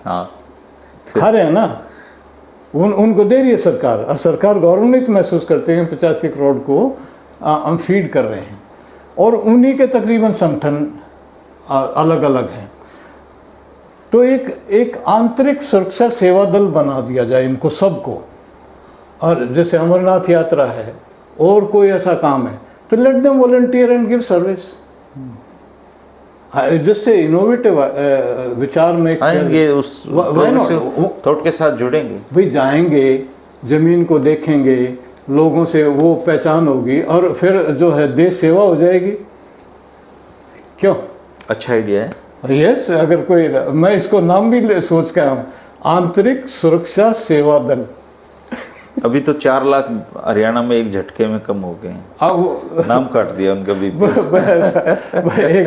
हाँ, खा रहे हैं ना, उनको दे रही है सरकार, और सरकार गौरवान्वित महसूस करते हैं 85 करोड़ को हम फीड कर रहे हैं, और उन्हीं के तकरीबन संगठन अलग अलग हैं। तो एक आंतरिक सुरक्षा सेवा दल बना दिया जाए इनको सबको, और जैसे अमरनाथ यात्रा है और कोई ऐसा काम है तो let them volunteer and give service. जिससे इनोवेटिव विचार में आएंगे, उस थॉट के साथ जुड़ेंगे। भाई जाएंगे, ज़मीन को देखेंगे, लोगों से वो पहचान होगी, और फिर जो है देश सेवा हो जाएगी। क्यों? अच्छा आइडिया है। यस, अगर कोई, मैं इसको नाम भी सोच के आऊँ, आंतरिक सुरक्षा सेवा दल। अभी तो 4 लाख हरियाणा में एक झटके में कम हो गए हैं। अब नाम काट दिया उनका भी। एक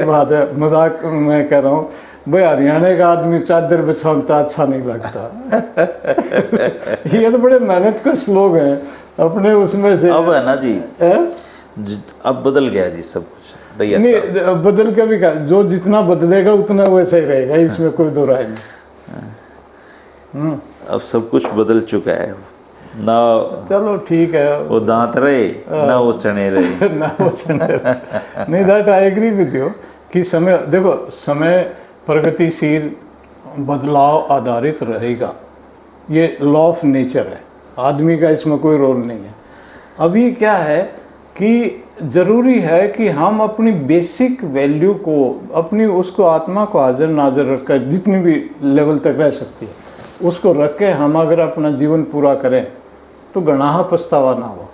बात है, मजाक मैं कह रहा हूँ भाई, हरियाणा का आदमी चादर बिछाता अच्छा नहीं लगता। ये तो बड़े मेहनत कश लोग हैं अपने उसमें से। अब है ना जी, अब बदल गया जी सब कुछ। नहीं, बदल के भी जो जितना बदलेगा उतना वैसा ही रहेगा, इसमें कोई दो राय नहीं। अब सब कुछ बदल चुका है ना। चलो ठीक है, वो दांत रहे ना वो चने रहे। ना वो चने रहे। नहीं, that I agree with you कि समय, देखो, समय प्रगतिशील बदलाव आधारित रहेगा, ये लॉ ऑफ नेचर है, आदमी का इसमें कोई रोल नहीं है। अभी क्या है कि ज़रूरी है कि हम अपनी बेसिक वैल्यू को, अपनी उसको आत्मा को हाजिर नाजिर रखकर जितनी भी लेवल तक रह सकती है उसको रख के हम अगर अपना जीवन पूरा करें तो गनाह पछतावा ना हो।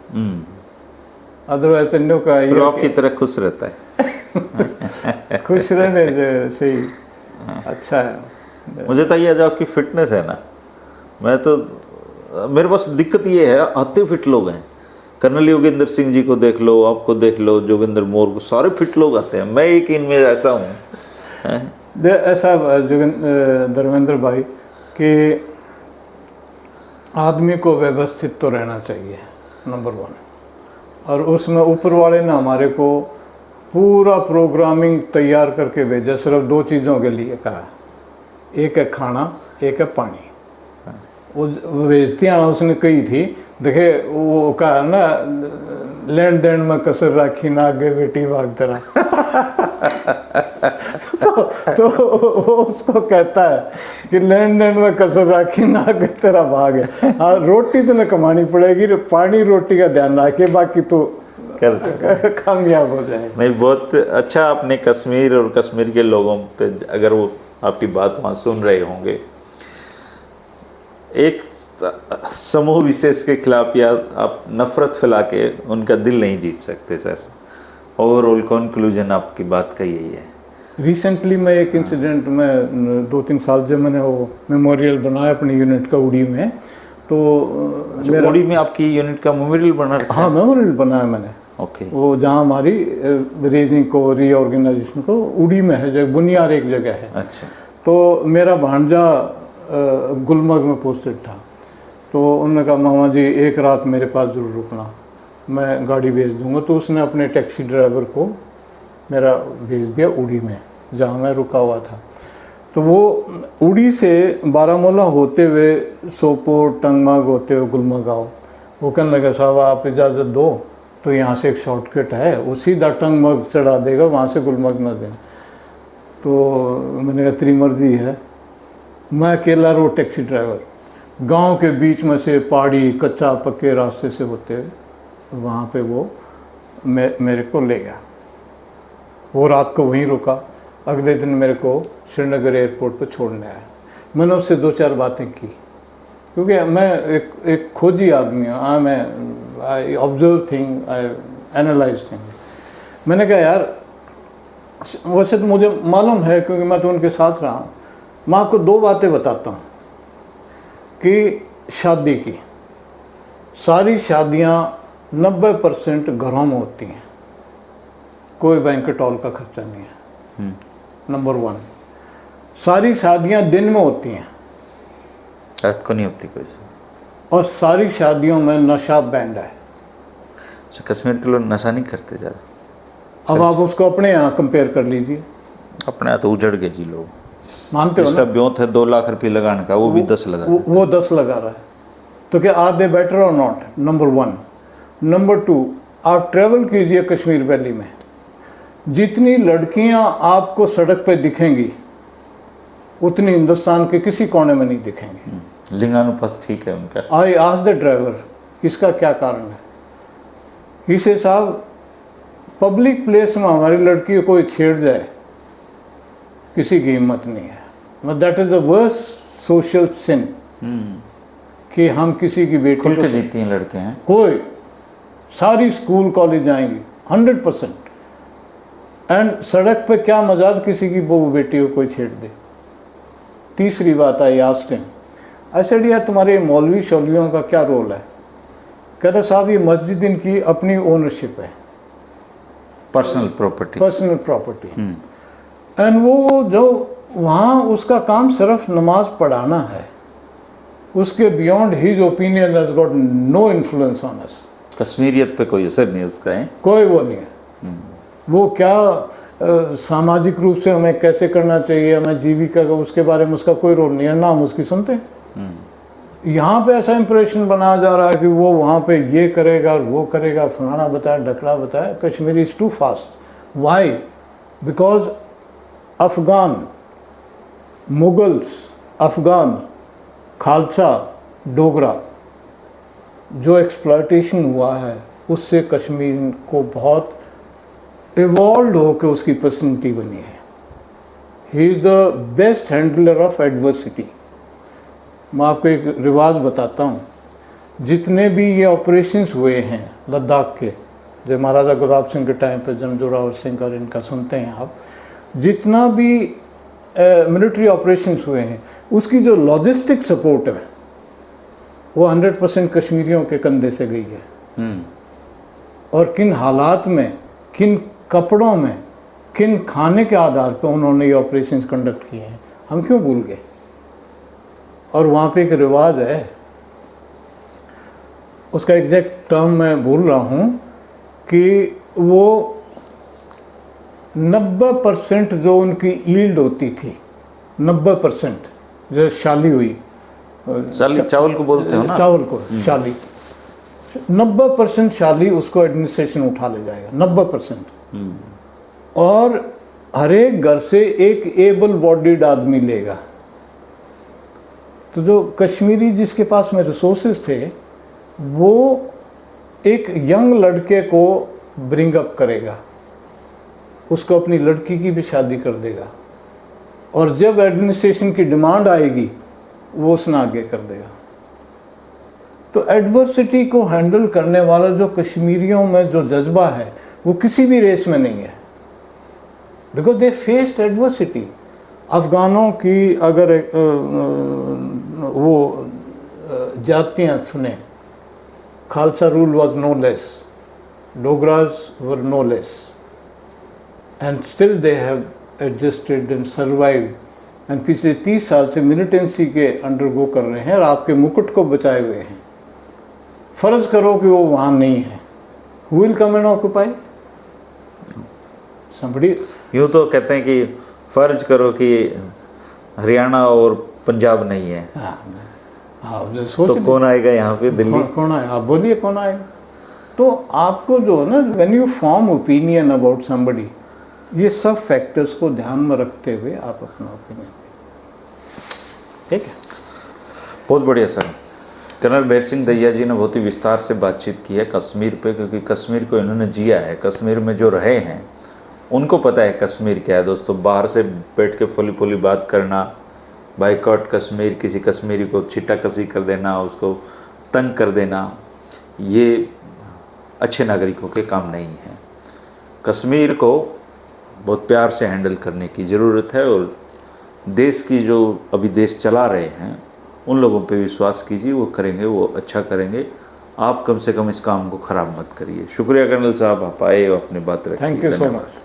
अदरवाइज अन्यों का फिर आपकी तरह खुश रहता है। खुश रहने से ही अच्छा है। मुझे तो ये जो आपकी फिटनेस है ना, मैं तो, मेरे पास दिक्कत ये है, आते फिट लोग हैं। कर्नल योगेंद्र सिंह जी को देख लो, आपको देख लो, जोगिंदर मोर को, सारे फिट लोग आते हैं। मैं एक इनमें ऐसा हूँ। ऐसा धर्मेंद्र भाई कि आदमी को व्यवस्थित तो रहना चाहिए, नंबर 1। और उसमें ऊपर वाले ने हमारे को पूरा प्रोग्रामिंग तैयार करके भेजा, सिर्फ 2 चीज़ों के लिए कहा, एक है खाना, एक है पानी। वो बेइज्जतियाँ उसने कही थी, देखे वो कहा ना, लेन देन में कसर राखी ना आगे बेटी भाग तेरा। तो वो उसको कहता है कि लेन देन में कसर राखी ना आगे तेरा भाग है। हाँ, रोटी तो न कमानी पड़ेगी, पानी रोटी का ध्यान रखे, बाकी तो कामयाब हो जाए। नहीं, बहुत अच्छा आपने कश्मीर और कश्मीर के लोगों पे, अगर वो आपकी बात वहाँ सुन रहे होंगे, एक समूह विशेष के खिलाफ या आप नफरत फैला के उनका दिल नहीं जीत सकते सर। ओवरऑल कंक्लूजन आपकी बात का यही है। रिसेंटली मैं एक इंसिडेंट में 2-3 साल जब मैंने वो मेमोरियल बनाया अपनी यूनिट का उड़ी में, तो मेरा उड़ी में आपकी यूनिट का मेमोरियल बना रखा है? हाँ, मेमोरियल बनाया मैंने। ओके। वो जहाँ हमारी रेजिंग को, रीऑर्गेनाइजेशन को उड़ी में है, जगह बुनियार एक जगह है। अच्छा। तो मेरा भांजा गुलमर्ग में पोस्टेड था, तो उन्होंने कहा मामा जी एक रात मेरे पास ज़रूर रुकना, मैं गाड़ी भेज दूंगा। तो उसने अपने टैक्सी ड्राइवर को मेरा भेज दिया उड़ी में, जहाँ मैं रुका हुआ था। तो वो उड़ी से बारामूला होते हुए सोपोर टंगमर्ग होते हुए गुलमर्ग आओ। वो कहने लगा साहब आप इजाज़त दो तो यहाँ से एक शॉर्टकट है, वो सीधा टंगमर्ग चढ़ा देगा, वहाँ से गुलमर्ग ना देना। तो मैंने कहा तेरी मर्जी है। मैं अकेला रोड टैक्सी ड्राइवर, गांव के बीच में से पहाड़ी कच्चा पक्के रास्ते से होते हुए वहाँ पे वो मेरे को ले गया। वो रात को वहीं रुका, अगले दिन मेरे को श्रीनगर एयरपोर्ट पर छोड़ने आया। मैंने उससे 2-4 बातें की, क्योंकि मैं एक खोजी आदमी हूँ। I observe thing, I analyse thing. मैंने कहा यार, वैसे तो मुझे मालूम है क्योंकि मैं तो उनके साथ रहा हूँ। मैं आपको 2 बातें बताता हूँ कि शादी की सारी शादियाँ 90% घरों में होती हैं, कोई बैंक्वेट हॉल का खर्चा नहीं है। नंबर 1। सारी शादियाँ दिन में होती हैं, रात को नहीं होती कोई। और सारी शादियों में नशा बैंड है। कश्मीर के लोग नशा नहीं करते ज़्यादा। अब आप उसको अपने यहाँ कंपेयर कर लीजिए। अपने यहाँ तो उजड़ गए जी लोग, मानते हो ना? इसका ब्योत है 2 लाख रुपये लगाने का, वो भी 10 लगा, वो 10 लगा रहा है। तो क्या आर दे बेटर और नॉट? नंबर 1। नंबर 2, आप ट्रैवल कीजिए कश्मीर वैली में, जितनी लड़कियां आपको सड़क पे दिखेंगी उतनी हिंदुस्तान के किसी कोने में नहीं दिखेंगी। लिंगानुपात ठीक है उनका। आई आस्क्ड द ड्राइवर इसका क्या कारण है। ही से साहब, पब्लिक प्लेस में हमारी लड़की को कोई छेड़ जाए किसी की हिम्मत नहीं है। मतलब that is the worst social sin कि हम किसी की बेटी खुल के जीती हैं लड़के हैं। कोई सारी स्कूल कॉलेज जाएंगी 100%। एंड सड़क पे क्या मजाल किसी की बहू बेटी को कोई छेड़ दे। तीसरी बात I asked him, I said यार तुम्हारे मौलवी शौलियों का क्या रोल है। कहता साहब ये मस्जिद इनकी अपनी ओनरशिप है, personal property. Personal property. And वो जो वहाँ उसका काम सिर्फ नमाज पढ़ाना है, उसके beyond his opinion has got no influence on us. कश्मीरियत पे कोई असर नहीं उसका है, कोई वो नहीं है। वो क्या सामाजिक रूप से हमें कैसे करना चाहिए, हमें जीविका का, उसके बारे में उसका कोई रोल नहीं है, ना हम उसकी सुनते। यहाँ पे ऐसा इंप्रेशन बनाया जा रहा है कि वो वहाँ पे ये करेगा वो करेगा, फलाना बताया ढकला बताया। Kashmiri is too fast. Why? Because Afghan, Mughals, Afghan, Khalsa, Dogra, जो एक्सप्लॉयटेशन हुआ है उससे कश्मीर को बहुत इवॉल्व होकर उसकी पर्सनैलिटी बनी है। He is the best handler of adversity. मैं आपको एक रिवाज बताता हूँ, जितने भी ये ऑपरेशंस हुए हैं लद्दाख के, जब महाराजा गुलाब सिंह के टाइम पे जनरल जोरावर सिंह का इनका सुनते हैं आप, जितना भी मिलिट्री ऑपरेशंस हुए हैं उसकी जो लॉजिस्टिक सपोर्ट है वो 100% कश्मीरियों के कंधे से गई है। और किन हालात में, किन कपड़ों में, किन खाने के आधार पर उन्होंने ये ऑपरेशंस कंडक्ट किए हैं, हम क्यों भूल गए। और वहाँ पे एक रिवाज है, उसका एग्जैक्ट टर्म मैं भूल रहा हूँ, कि वो 90% जो उनकी ईल्ड होती थी, 90% जो शाली हुई, चावल को बोलते हो ना, चावल को शाली, 90% शाली उसको एडमिनिस्ट्रेशन उठा ले जाएगा, 90%। और हर एक घर से एक एबल बॉडीड आदमी लेगा। तो जो कश्मीरी जिसके पास में रिसोर्सेज थे, वो एक यंग लड़के को ब्रिंग अप करेगा, उसको अपनी लड़की की भी शादी कर देगा, और जब एडमिनिस्ट्रेशन की डिमांड आएगी वो उसने आगे कर देगा। तो एडवर्सिटी को हैंडल करने वाला जो कश्मीरियों में जो जज्बा है वो किसी भी रेस में नहीं है, बिकॉज दे फेस्ड एडवर्सिटी। अफ़गानों की अगर वो जातियाँ सुने, Khalsa rule was no less, Dogras were no less, and still they have adjusted and survived, and पिछले 30 साल से मिलिटेंसी के अंडरगो कर रहे हैं और आपके मुकुट को बचाए हुए हैं। फ़र्ज़ करो कि वो वहाँ नहीं है, who will come and occupy somebody. यूँ तो कहते हैं कि फ़र्ज करो कि हरियाणा और पंजाब नहीं है, हाँ सोच तो कौन आएगा यहाँ पे, दिल्ली कौन आएगा, आप बोलिए कौन आएगा। तो आपको जो है ना, when you form opinion about somebody, ये सब फैक्टर्स को ध्यान में रखते हुए आप अपना ओपिनियन, ठीक है। बहुत बढ़िया सर। कर्नल मेहर सिंह दहिया जी ने बहुत ही विस्तार से बातचीत की है कश्मीर पे, क्योंकि कश्मीर को इन्होंने जिया है, कश्मीर में जो रहे हैं उनको पता है कश्मीर क्या है। दोस्तों, बाहर से बैठ के फुली फुली बात करना, बाइकआउट कश्मीर, किसी कश्मीरी को छिट्टा कसी कर देना, उसको तंग कर देना, ये अच्छे नागरिकों के काम नहीं है। कश्मीर को बहुत प्यार से हैंडल करने की ज़रूरत है, और देश की जो अभी देश चला रहे हैं उन लोगों पे विश्वास कीजिए, वो करेंगे, वो अच्छा करेंगे। आप कम से कम इस काम को ख़राब मत करिए। शुक्रिया कर्नल साहब, आप आए और अपनी बात रखी। Thank you so much.